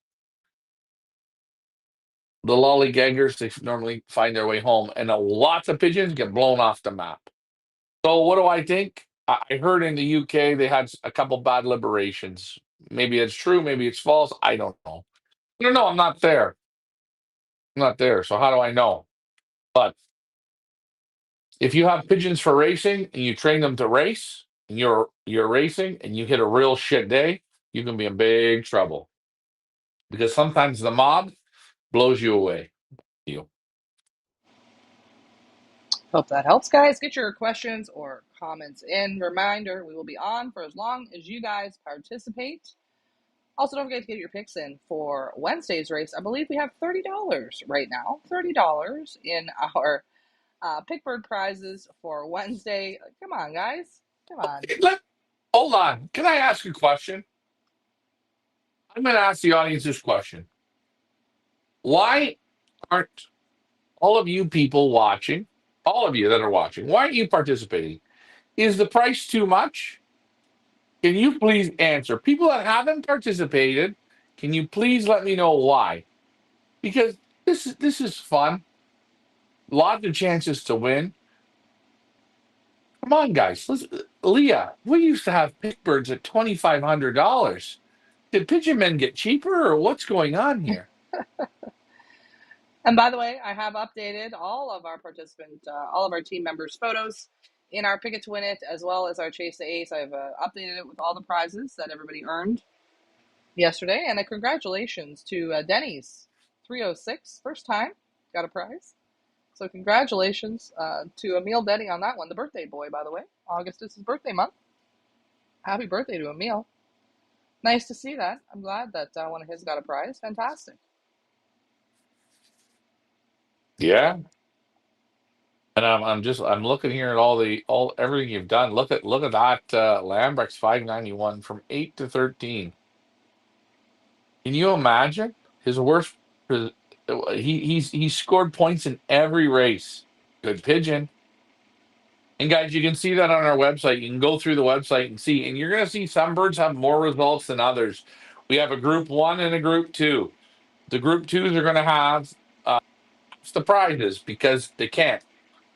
the lollygaggers. They normally find their way home, and lots of pigeons get blown off the map. So what do I think? I heard in the UK they had a couple bad liberations. Maybe it's true, maybe it's false. I don't know. I don't know. I'm not there. I'm not there. So how do I know? But if you have pigeons for racing and you train them to race, and you're racing and you hit a real shit day, you can be in big trouble because sometimes the mob blows you away. You. Hope that helps, guys. Get your questions or comments in. Reminder, we will be on for as long as you guys participate. Also, don't forget to get your picks in for Wednesday's race. I believe we have $30 right now. $30 in our Pickbird prizes for Wednesday. Come on, guys. Come on. Hold on. Can I ask a question? I'm going to ask the audience this question. Why aren't all of you people watching, all of you that are watching, why aren't you participating? Is the price too much? Can you please answer? People that haven't participated, can you please let me know why? Because this is fun. Lots of chances to win. Come on, guys. Leah, we used to have pickbirds at $2,500. Did pigeon men get cheaper, or what's going on here? And by the way, I have updated all of our all of our team members' photos in our Pick It to Win It, as well as our Chase the Ace. I've updated it with all the prizes that everybody earned yesterday. And a congratulations to Denny's 306, first time, got a prize. So congratulations to Emil Denny on that one, the birthday boy, by the way. August is his birthday month. Happy birthday to Emil. Nice to see that. I'm glad that one of his got a prize. Fantastic. Yeah. And I'm looking here at all everything you've done. Look at that Lambrex 591 from 8 to 13. Can you imagine his worst? He scored points in every race. Good pigeon. And guys, you can see that on our website. You can go through the website and see, and you're going to see some birds have more results than others. We have a group one and a group two. The group twos are going to have the prizes because they can't.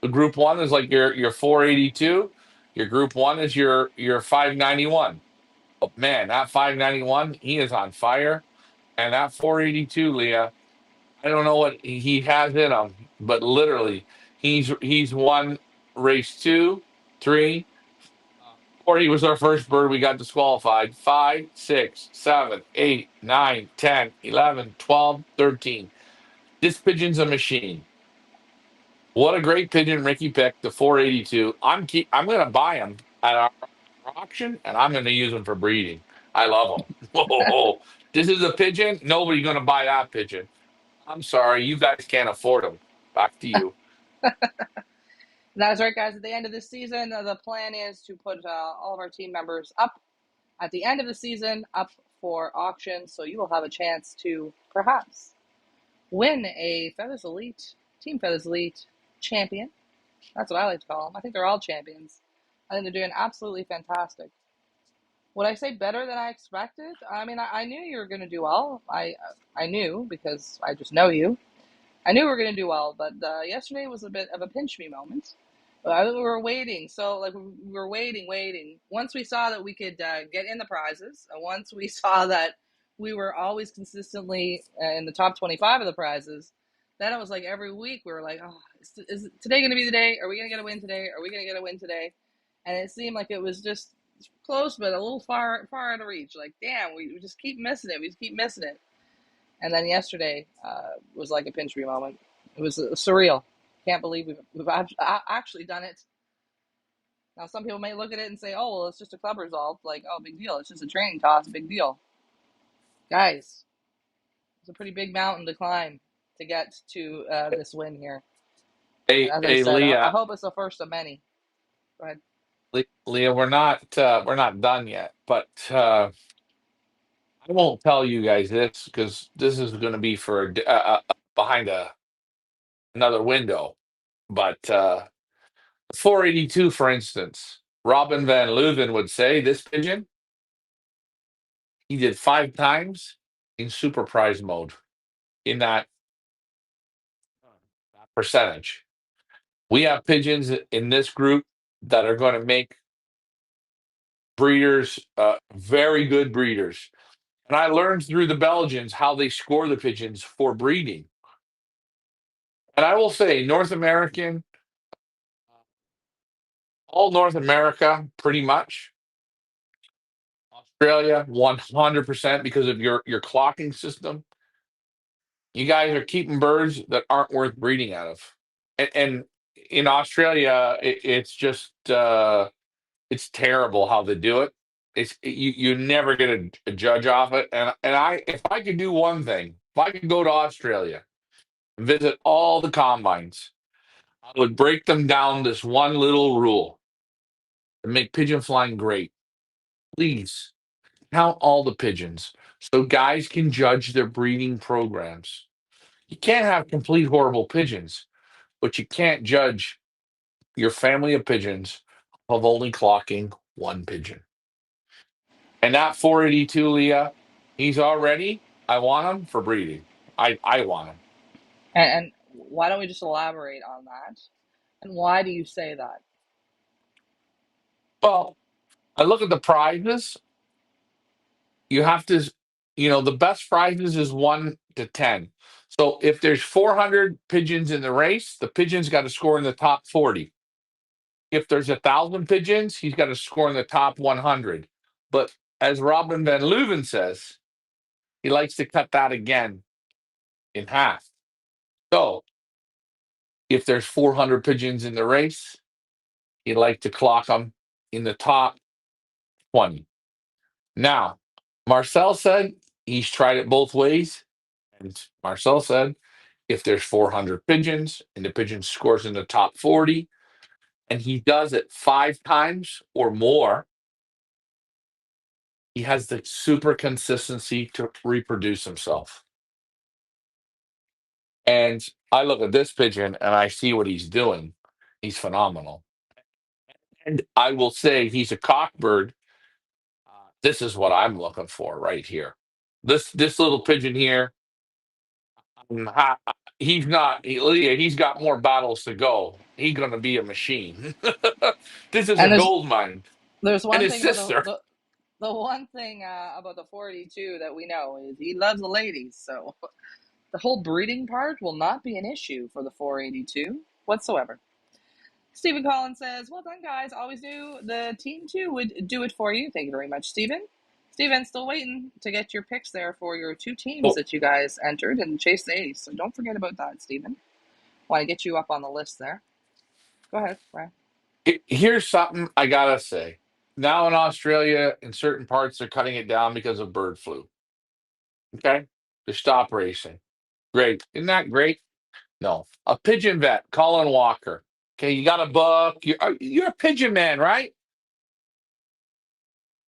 The group one is like your 482. Your group one is your 591. Oh, man, that 591, he is on fire. And that 482, Leah, I don't know what he has in him, but literally, he's won race two, three, or he was our first bird. We got disqualified. 5, 6, 7, 8, 9, 10, 11, 12, 13. This pigeon's a machine. What a great pigeon Ricky picked, the 482. I'm gonna buy him at our auction, and I'm gonna use him for breeding. I love him. Whoa, this is a pigeon. Nobody's gonna buy that pigeon. I'm sorry, you guys can't afford him. Back to you. That is right, guys. At the end of this season, the plan is to put all of our team members up at the end of the season up for auction, so you will have a chance to perhaps win a Feathers Elite, Team Feathers Elite champion. That's what I like to call them. I think they're all champions. I think they're doing absolutely fantastic. Would I say better than I expected? I mean, I knew you were going to do well. I knew because I just know you. I knew we were going to do well, but yesterday was a bit of a pinch me moment. We were waiting, so like we were waiting. Once we saw that we could get in the prizes, and once we saw that we were always consistently in the top 25 of the prizes, then it was like every week we were like, oh, is today going to be the day? Are we going to get a win today? Are we going to get a win today? And it seemed like it was just close, but a little far out of reach. Like, damn, we just keep missing it. We just keep missing it. And then yesterday was like a pinch me moment. It was surreal. Can't believe we've actually done it. Now, some people may look at it and say, oh, well, it's just a club result. Like, oh, big deal. It's just a training toss. Big deal. Guys, it's a pretty big mountain to climb to get to this win here. And as I Hey, said, I Leah, hope it's the first of many. Go ahead. Leah, we're not done yet, but I won't tell you guys this because this is going to be for behind another window. But 482, for instance, Robin van Leuven would say this pigeon he did 5 times in super prize mode in that percentage. We have pigeons in this group that are going to make breeders very good breeders. And I learned through the Belgians how they score the pigeons for breeding. And I will say, all North America, pretty much. Australia, 100% because of your clocking system. You guys are keeping birds that aren't worth breeding out of. And in Australia, it's just it's terrible how they do it. You never get a judge off it. And I if I could do one thing, if I could go to Australia and visit all the combines, I would break them down this one little rule and make pigeon flying great. Please count all the pigeons so guys can judge their breeding programs. You can't have complete horrible pigeons, but you can't judge your family of pigeons of only clocking one pigeon. And that 482, Leah, he's already, I want him for breeding. I want him. And why don't we just elaborate on that? And why do you say that? Well, I look at the prizes. You have to, the best prizes is 1 to 10. So if there's 400 pigeons in the race, the pigeon's got to score in the top 40. If there's 1,000 pigeons, he's got to score in the top 100. But as Robin van Leuven says, he likes to cut that again in half. So if there's 400 pigeons in the race, he'd like to clock them in the top 20. Now, Marcel said he's tried it both ways. And Marcel said if there's 400 pigeons and the pigeon scores in the top 40 and he does it 5 times or more, he has the super consistency to reproduce himself. And I look at this pigeon and I see what he's doing. He's phenomenal. And I will say he's a cockbird. This is what I'm looking for right here. This little pigeon here, he's not. He's got more battles to go. He's going to be a machine. This is a And gold mine. there's And one his thing about sister. the one thing about the 482 that we know is he loves the ladies. So the whole breeding part will not be an issue for the 482 whatsoever. Stephen Collins says, well done, guys. Always knew the team two would do it for you. Thank you very much, Stephen. Stephen, still waiting to get your picks there for your 2 teams Well, that you guys entered and chased the ace. So don't forget about that, Stephen. Want to get you up on the list there. Go ahead, Ryan. here's something I gotta say. Now in Australia, in certain parts, they're cutting it down because of bird flu. Okay, they stop racing. Great, isn't that great? No, a pigeon vet, Colin Walker. Okay, you got a book. You're a pigeon man, right?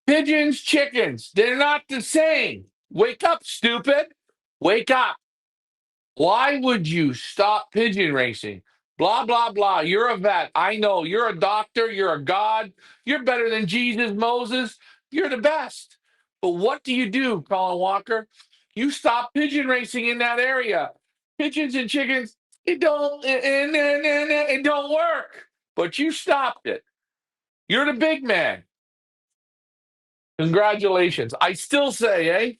Pigeons, chickens, they're not the same. Wake up, stupid. Wake up. Why would you stop pigeon racing? Blah, blah, blah. You're a vet. I know. You're a doctor. You're a god. You're better than Jesus, Moses. You're the best. But what do you do, Colin Walker? You stop pigeon racing in that area. Pigeons and chickens, it don't work. But you stopped it. You're the big man. Congratulations. I still say,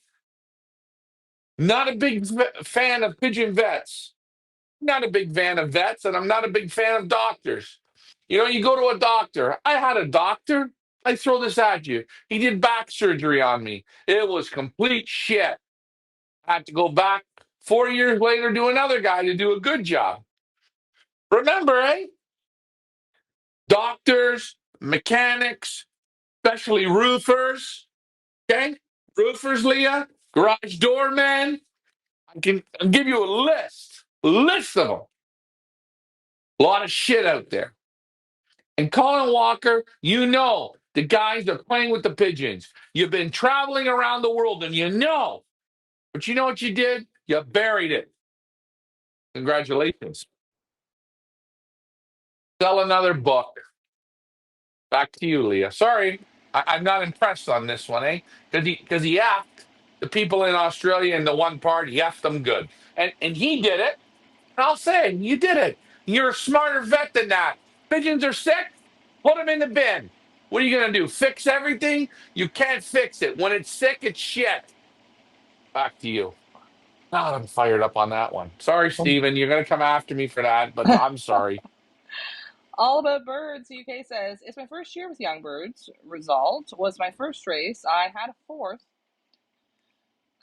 not a big fan of pigeon vets. Not a big fan of vets, and I'm not a big fan of doctors. You know, you go to a doctor. I had a doctor. I throw this at you. He did back surgery on me. It was complete shit. I had to go back 4 years later to another guy to do a good job. Remember, doctors, mechanics, especially roofers. Okay? Roofers, Leah, garage doormen. I'll give you a list of them. A lot of shit out there. And Colin Walker, you know the guys are playing with the pigeons. You've been traveling around the world and you know. But you know what you did? You buried it. Congratulations. Sell another book. Back to you, Leah. Sorry, I'm not impressed on this one, Because he effed the people in Australia in the one part. He effed them good. And he did it. And I'll say, you did it. You're a smarter vet than that. Pigeons are sick. Put them in the bin. What are you going to do? Fix everything? You can't fix it. When it's sick, it's shit. Back to you. God, I'm fired up on that one. Sorry, Steven. You're going to come after me for that, but I'm sorry. All About Birds UK says, it's my first year with Young Birds. Result was my first race. I had a fourth.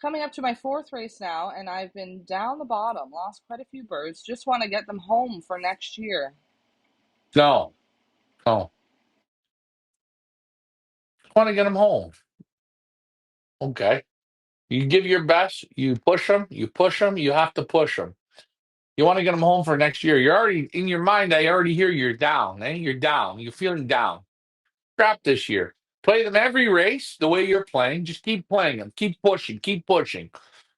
Coming up to my fourth race now, and I've been down the bottom, lost quite a few birds. Just want to get them home for next year. No. No. Want to get them home. Okay. You give your best. You push them. You push them. You have to push them. You want to get them home for next year. You're already, in your mind, I already hear you're down. You're down. You're feeling down. Crap this year. Play them every race the way you're playing. Just keep playing them. Keep pushing. Keep pushing.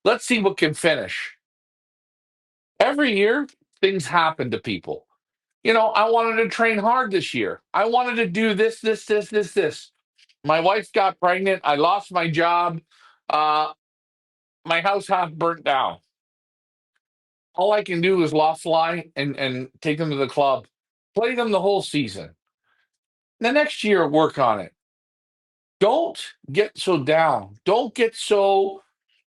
Let's see what can finish. Every year, things happen to people. You know, I wanted to train hard this year. I wanted to do this, this, this, this, this. My wife got pregnant. I lost my job. My house half burnt down. All I can do is loft fly and take them to the club, play them the whole season. The next year, work on it. Don't get so down. Don't get so,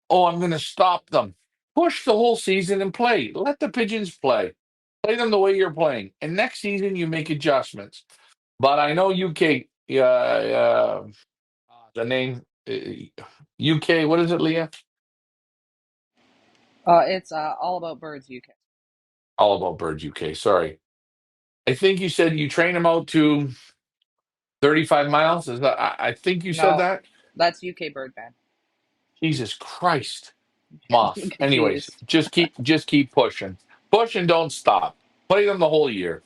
oh, I'm going to stop them. Push the whole season and play. Let the pigeons play. Play them the way you're playing. And next season, you make adjustments. But I know UK, the name, UK, what is it, Leah? It's All About Birds UK. All About Birds UK. Sorry. I think you said you train them out to 35 miles. Is that, I think you said No, that. that's UK Bird Man. Jesus Christ. I'm Moth. Anyways, confused. just keep pushing. Push and don't stop. Play them the whole year.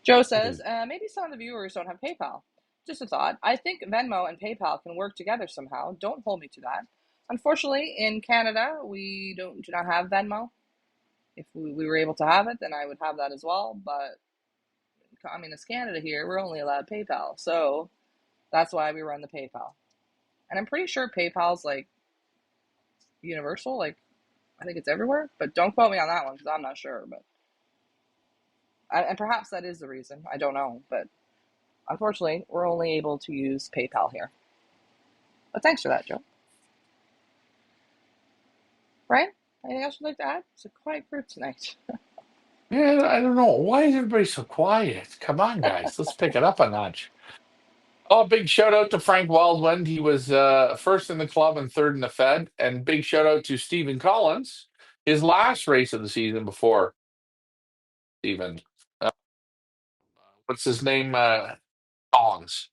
Joe says, maybe some of the viewers don't have PayPal. Just a thought. I think Venmo and PayPal can work together somehow. Don't hold me to that. Unfortunately, in Canada, we do not have Venmo. If we were able to have it, then I would have that as well. But Communist Canada here, we're only allowed PayPal. So that's why we run the PayPal. And I'm pretty sure PayPal's like universal. Like, I think it's everywhere. But don't quote me on that one because I'm not sure. But and perhaps that is the reason. I don't know. But unfortunately, we're only able to use PayPal here. But thanks for that, Joe. Brian, anything else you'd like to add? It's a quiet group tonight. Yeah, I don't know. Why is everybody so quiet? Come on, guys. Let's pick it up a notch. Oh, big shout out to Frank Wildwind. He was first in the club and third in the Fed. And big shout out to Stephen Collins, his last race of the season before Stephen. What's his name? Collins.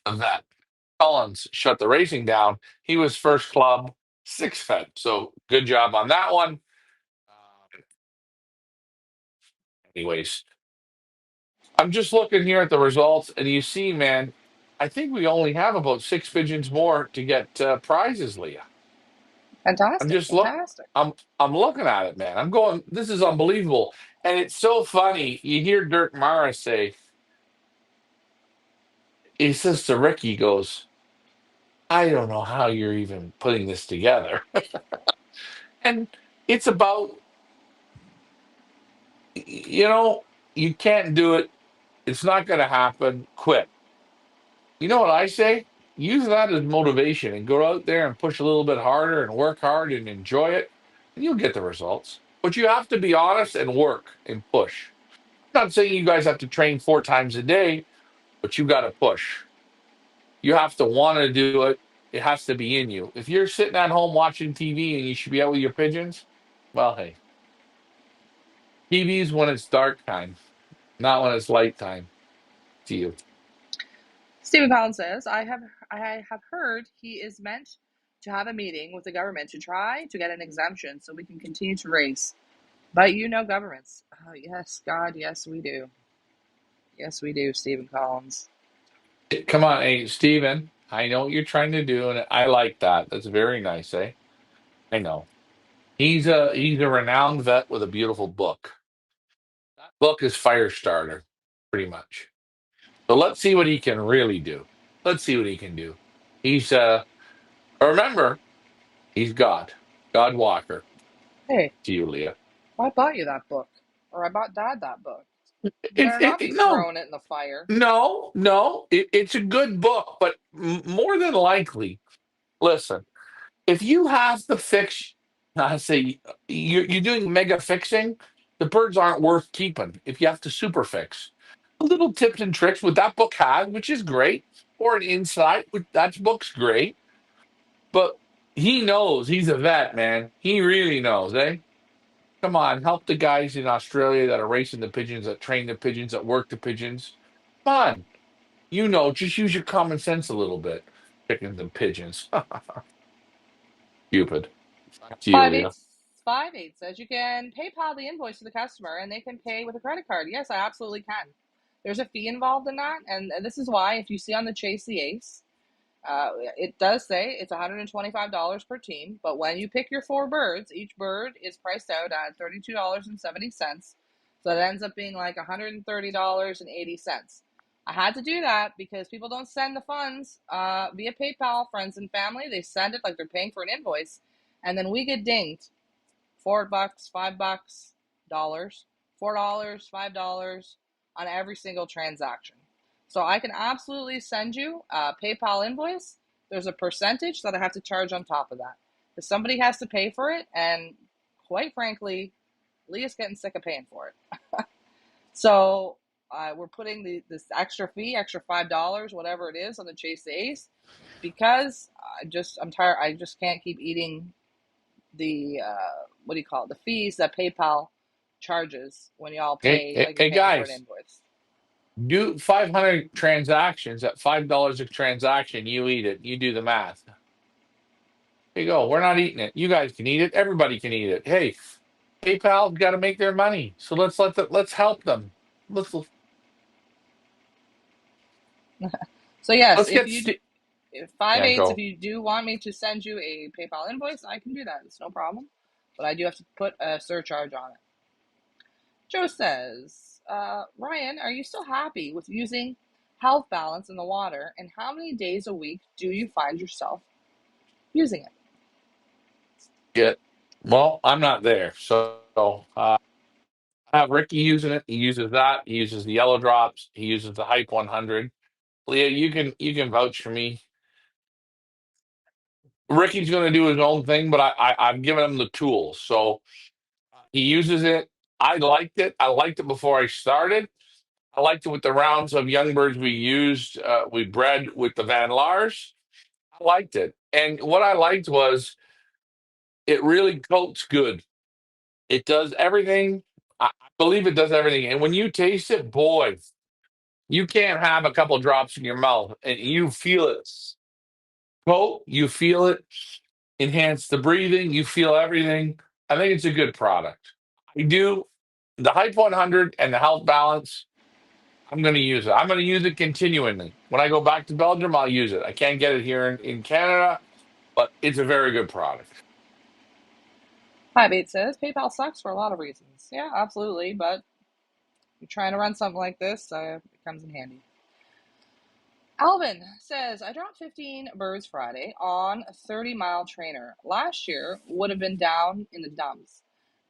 Of that. Collins shut the racing down. He was first club, sixth Fed. So good job on that one. Anyways, I'm just looking here at the results, and you see, man, I think we only have about 6 pigeons more to get prizes, Leah. I'm Fantastic, just look. fantastic. I'm looking at it, man. I'm going. This is unbelievable, and it's so funny. You hear Dirk Mara say, he says to Ricky, he goes, "I don't know how you're even putting this together," and it's about, you can't do it. It's not going to happen. Quit. You know what I say? Use that as motivation and go out there and push a little bit harder and work hard and enjoy it, and you'll get the results. But you have to be honest and work and push. I'm not saying you guys have to train 4 times a day, but you got to push. You have to want to do it. It has to be in you. If you're sitting at home watching TV and you should be out with your pigeons, well, hey, TV's when it's dark time, not when it's light time to you. Stephen Collins says, I have heard he is meant to have a meeting with the government to try to get an exemption so we can continue to race. But you know governments. Oh, yes, God, yes, we do. Yes, we do, Stephen Collins. Come on, hey, Steven, I know what you're trying to do, and I like that. That's very nice, eh? I know. He's a renowned vet with a beautiful book. That book is Firestarter, pretty much. So let's see what he can really do. Let's see what he can do. He's remember, he's God. God Walker Hey, to you, Leah. I bought you that book. Or I bought Dad that book. You It's better not be no, throwing it in the fire. no. It's a good book, but more than likely, listen. If you have to fix, I say you're doing mega fixing, the birds aren't worth keeping. If you have to super fix, little tips and tricks, what that book has, which is great, or an insight, which that book's great. But he knows, he's a vet, man. He really knows, eh? Come on, help the guys in Australia that are racing the pigeons, that train the pigeons, that work the pigeons. Come on, just use your common sense a little bit. Chickens and pigeons, stupid. Back to you, Five Leah. eight 58 says you can PayPal the invoice to the customer and they can pay with a credit card. Yes, I absolutely can. There's a fee involved in that, and this is why if you see on the Chase the Ace, it does say it's $125 per team, but when you pick your 4 birds, each bird is priced out at $32.70. So it ends up being like $130.80. I had to do that because people don't send the funds via PayPal, friends and family. They send it like they're paying for an invoice, and then we get dinged $4, $5, dollars, $4, $5 on every single transaction. So I can absolutely send you a PayPal invoice. There's a percentage that I have to charge on top of that. Because somebody has to pay for it, and quite frankly, Leah's getting sick of paying for it. So we're putting this extra fee, extra $5, whatever it is, on the Chase the Ace, because I'm tired. I just can't keep eating the what do you call it? The fees that PayPal charges when y'all Hey, pay hey, like you're hey, paying for an guys, invoice. do 500 transactions at $5 a transaction. You eat it. You do the math. There you go. We're not eating it. You guys can eat it. Everybody can eat it. Hey, PayPal's got to make their money, so let's help them. Let's So yes, let's if get you if yeah, 58, if go. you do want me to send you a PayPal invoice, I can do that. It's no problem, but I do have to put a surcharge on it. Joe says, Ryan, are you still happy with using health balance in the water, and how many days a week do you find yourself using it? Get well. I'm not there, so I have Ricky using it. He uses that. He uses the yellow drops. He uses the Hype 100. Leah, you can vouch for me. Ricky's going to do his own thing, but I've given him the tools, so he uses it. I liked it. I liked it before I started. I liked it with the rounds of young birds we used. We bred with the Van Lars. I liked it, and what I liked was it really coats good. It does everything. I believe it does everything. And when you taste it, boy, you can't have a couple drops in your mouth and you feel it coat. You feel it enhance the breathing. You feel everything. I think it's a good product. I do. The Hype 100 and the Health Balance, I'm going to use it. I'm going to use it continually. When I go back to Belgium, I'll use it. I can't get it here in Canada, but it's a very good product. Hi, Bate says PayPal sucks for a lot of reasons. Yeah, absolutely, but you're trying to run something like this, it comes in handy. Alvin says, I dropped 15 birds Friday on a 30-mile trainer. Last year would have been down in the dumps.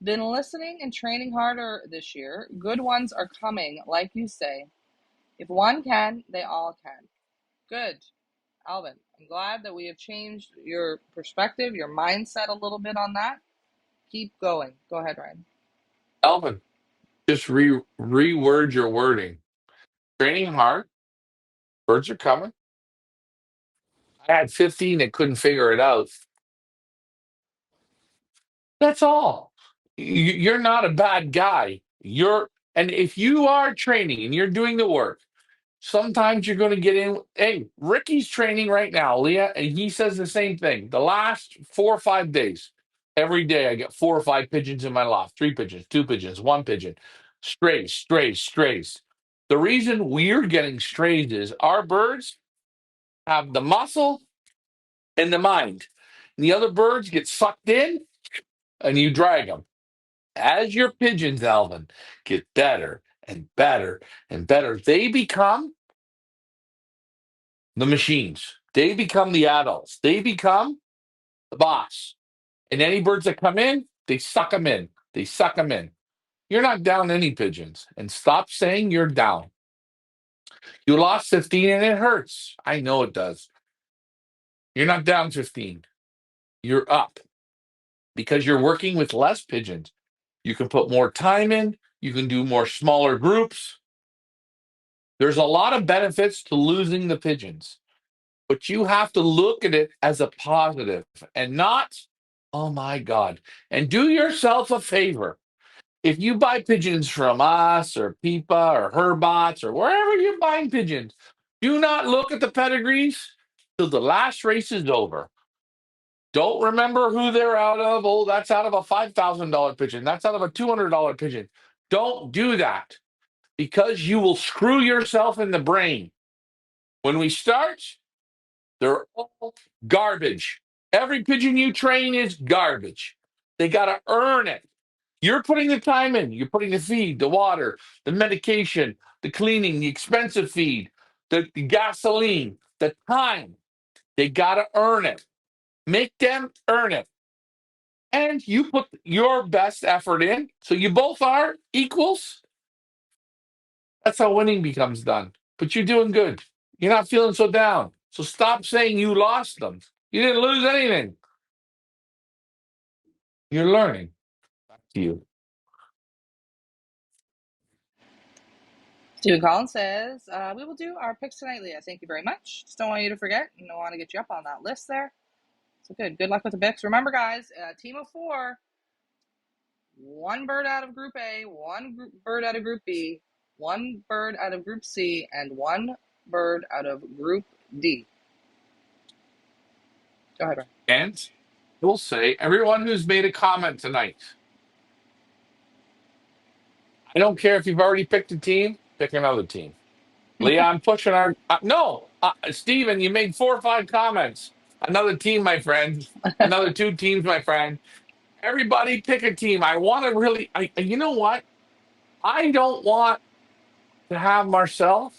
Been listening and training harder this year. Good ones are coming, like you say. If one can, they all can. Good, Alvin. I'm glad that we have changed your perspective, your mindset a little bit on that. Keep going. Go ahead, Ryan. Alvin, just reword your wording. Training hard, birds are coming. I had 15 that couldn't figure it out. That's all. You're not a bad guy. And if you are training and you're doing the work, sometimes you're going to get in. Hey, Ricky's training right now, Leah, and he says the same thing. The last 4 or 5 days, every day I get 4 or 5 pigeons in my loft. 3 pigeons, 2 pigeons, 1 pigeon. Strays, strays, strays. The reason we're getting strays is our birds have the muscle and the mind. And the other birds get sucked in and you drag them. As your pigeons, Alvin, get better and better and better, they become the machines. They become the adults. They become the boss. And any birds that come in, they suck them in. They suck them in. You're not down any pigeons. And stop saying you're down. You lost 15 and it hurts. I know it does. You're not down 15. You're up because you're working with less pigeons. You can put more time in. You can do more smaller groups. There's a lot of benefits to losing the pigeons, but you have to look at it as a positive and not, oh my God. And do yourself a favor. If you buy pigeons from us or Pepa or Herbots or wherever you're buying pigeons, do not look at the pedigrees till the last race is over. Don't remember who they're out of. Oh, that's out of a $5,000 pigeon. That's out of a $200 pigeon. Don't do that because you will screw yourself in the brain. When we start, they're all garbage. Every pigeon you train is garbage. They got to earn it. You're putting the time in. You're putting the feed, the water, the medication, the cleaning, the expensive feed, the gasoline, the time. They got to earn it. Make them earn it. And you put your best effort in. So you both are equals. That's how winning becomes done. But you're doing good. You're not feeling so down. So stop saying you lost them. You didn't lose anything. You're learning. Back to you. Stephen Collins says, we will do our picks tonight, Leah. Thank you very much. Just don't want you to forget, and I want to get you up on that list there. So good. Good luck with the picks. Remember, guys, team of four, one bird out of Group A, bird out of Group B, one bird out of Group C, and one bird out of Group D. Go ahead, Ryan. And we'll say everyone who's made a comment tonight. I don't care if you've already picked a team, pick another team. Leah, I'm pushing our. No, Steven, you made 4 or 5 comments. Another team, my friend. Another 2 teams, my friend. Everybody pick a team. I want to really. You know what? I don't want to have Marcel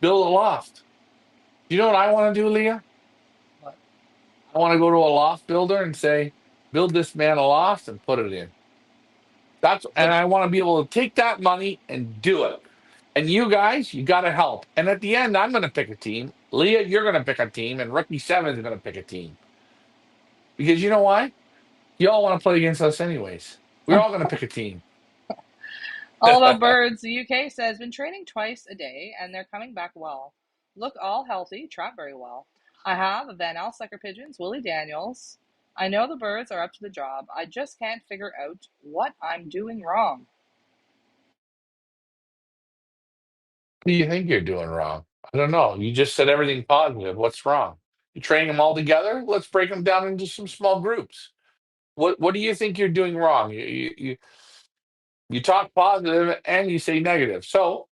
build a loft. You know what I want to do, Leah? What? I want to go to a loft builder and say, build this man a loft and put it in. And I want to be able to take that money and do it. And you guys, you got to help. And at the end, I'm going to pick a team. Leah, you're going to pick a team, and Rookie Seven is going to pick a team. Because you know why? You all want to play against us anyways. We're all going to pick a team. All About Birds, the UK says, been training twice a day, and they're coming back well. Look all healthy, trap very well. I have a Van Alstecker pigeons, Willie Daniels. I know the birds are up to the job. I just can't figure out what I'm doing wrong. What do you think you're doing wrong? I don't know. You just said everything positive. What's wrong? You train them all together? Let's break them down into some small groups. What do you think you're doing wrong? You talk positive and you say negative. So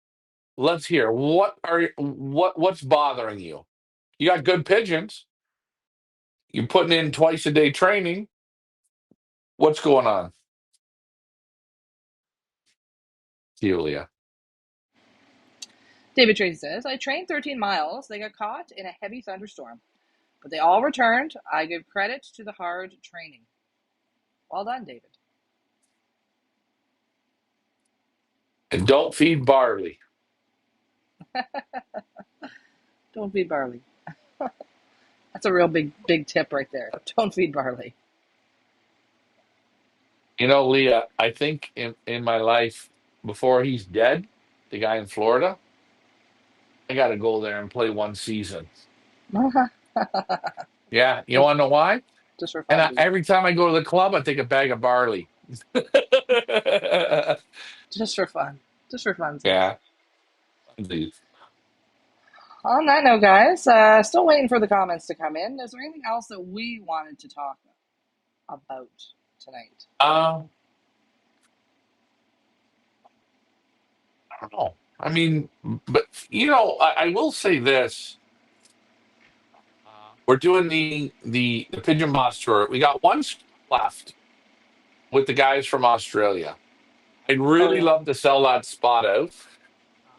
let's hear what's bothering you. You got good pigeons. You're putting in twice a day training. What's going on, Celia? David Tracy says, I trained 13 miles. They got caught in a heavy thunderstorm, but they all returned. I give credit to the hard training. Well done, David. And don't feed barley. Don't feed barley. That's a real big tip right there. Don't feed barley. You know, Leah, I think in my life, before he's dead, the guy in Florida, I got to go there and play one season. Yeah, you just, want to know why? just for And fun, every time I go to the club, I take a bag of barley. just for fun, just for funsies. Yeah. Indeed. On that note, guys, still waiting for the comments to come in. Is there anything else that we wanted to talk about tonight? Um, I don't know. I mean, but I will say this. We're doing the Pigeon Boss tour. We got one spot left with the guys from Australia. I'd Oh really yeah. love to sell that spot out.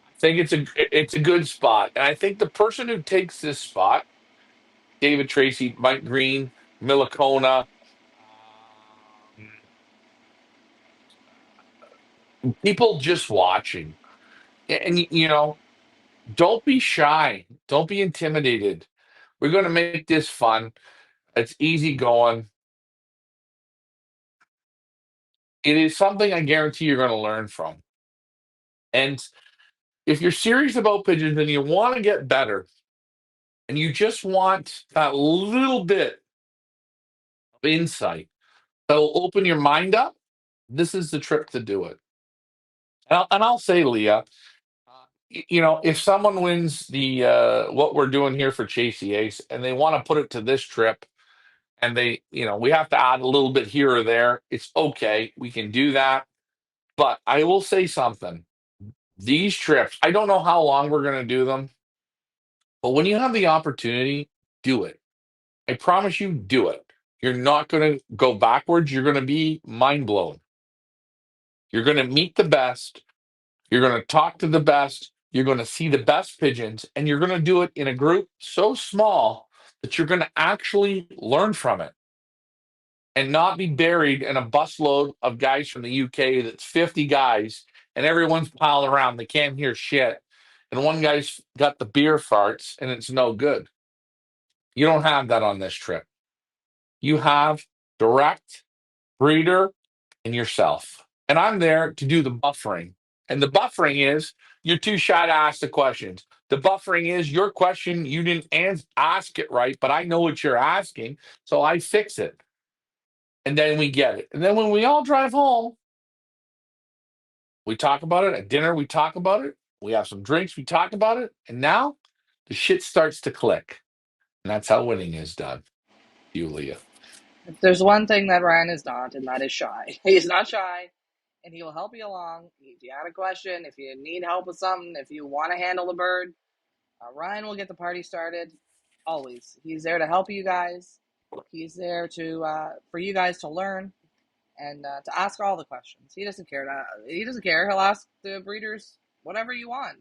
I think it's a good spot, and I think the person who takes this spot, David Tracy, Mike Green, Millicona, people just watching, and don't be shy, don't be intimidated. We're going to make this fun. It's easy going. It is something I guarantee you're going to learn from. And if you're serious about pigeons and you want to get better, and you just want that little bit of insight that'll open your mind up, this is the trip to do it. And I'll say, Leah, if someone wins the what we're doing here for Chasey Ace, and they want to put it to this trip, and we have to add a little bit here or there, it's okay. We can do that. But I will say something. These trips, I don't know how long we're going to do them, but when you have the opportunity, do it. I promise you, do it. You're not going to go backwards. You're going to be mind blown. You're going to meet the best. You're going to talk to the best. You're going to see the best pigeons, and you're going to do it in a group so small that you're going to actually learn from it and not be buried in a busload of guys from the UK that's 50 guys and everyone's piled around. They can't hear shit. And one guy's got the beer farts and it's no good. You don't have that on this trip. You have direct breeder and yourself. And I'm there to do the buffering. And the buffering is you're too shy to ask the questions. The buffering is your question, you didn't ask it right, but I know what you're asking, so I fix it. And then we get it. And then when we all drive home, we talk about it. At dinner, we talk about it. We have some drinks, we talk about it. And now the shit starts to click. And that's how winning is done. You, Leah. If there's one thing that Ryan is not, and that is shy. He's not shy, and he will help you along. If you had a question, if you need help with something, if you want to handle the bird, Ryan will get the party started. Always, he's there to help you guys. He's there to for you guys to learn and to ask all the questions. He doesn't care. He doesn't care. He'll ask the breeders whatever you want.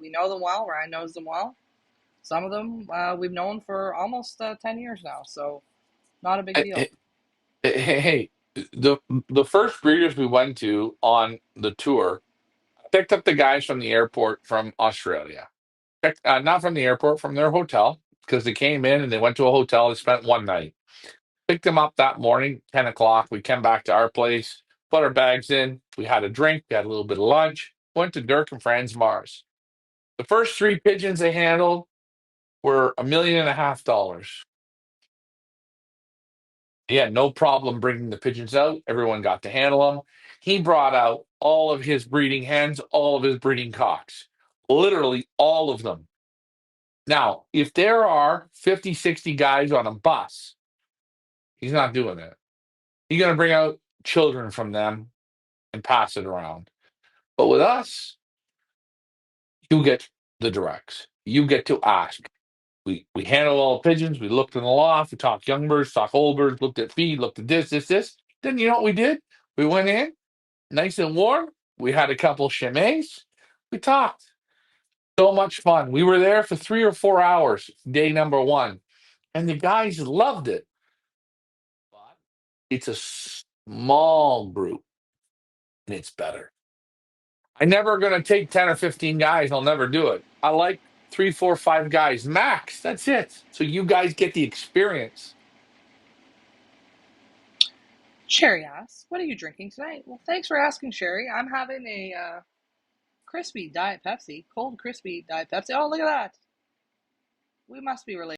We know them well. Ryan knows them well. Some of them we've known for almost 10 years now, so not a big deal. Hey, hey, the first breeders we went to on the tour picked up the guys from the airport from Australia. Not from the airport, from their hotel, because they came in and they went to a hotel. They spent one night. Picked them up that morning, 10 o'clock. We came back to our place, put our bags in. We had a drink. We had a little bit of lunch. Went to Dirk and Franz Mars. The first three pigeons they handled were $1.5 million. He had no problem bringing the pigeons out. Everyone got to handle them. He brought out all of his breeding hens, all of his breeding cocks, literally all of them. Now, if there are 50, 60 guys on a bus, he's not doing it. He's going to bring out children from them and pass it around. But with us, you get the directs. You get to ask. We handle all the pigeons. We looked in the loft. We talked young birds, talked old birds, looked at feed, looked at this. Then you know what we did? We went in, nice and warm. We had a couple chimets. We talked. So much fun. We were there for 3 or 4 hours, day number one. And the guys loved it. But it's a small group and it's better. I'm never going to take 10 or 15 guys. I'll never do it. I like 3, 4, 5 guys max. That's it. So you guys get the experience. Sherry asks, what are you drinking tonight? Well, thanks for asking, Sherry. I'm having a crispy Diet Pepsi, cold crispy Diet Pepsi. Oh, look at that. We must be related.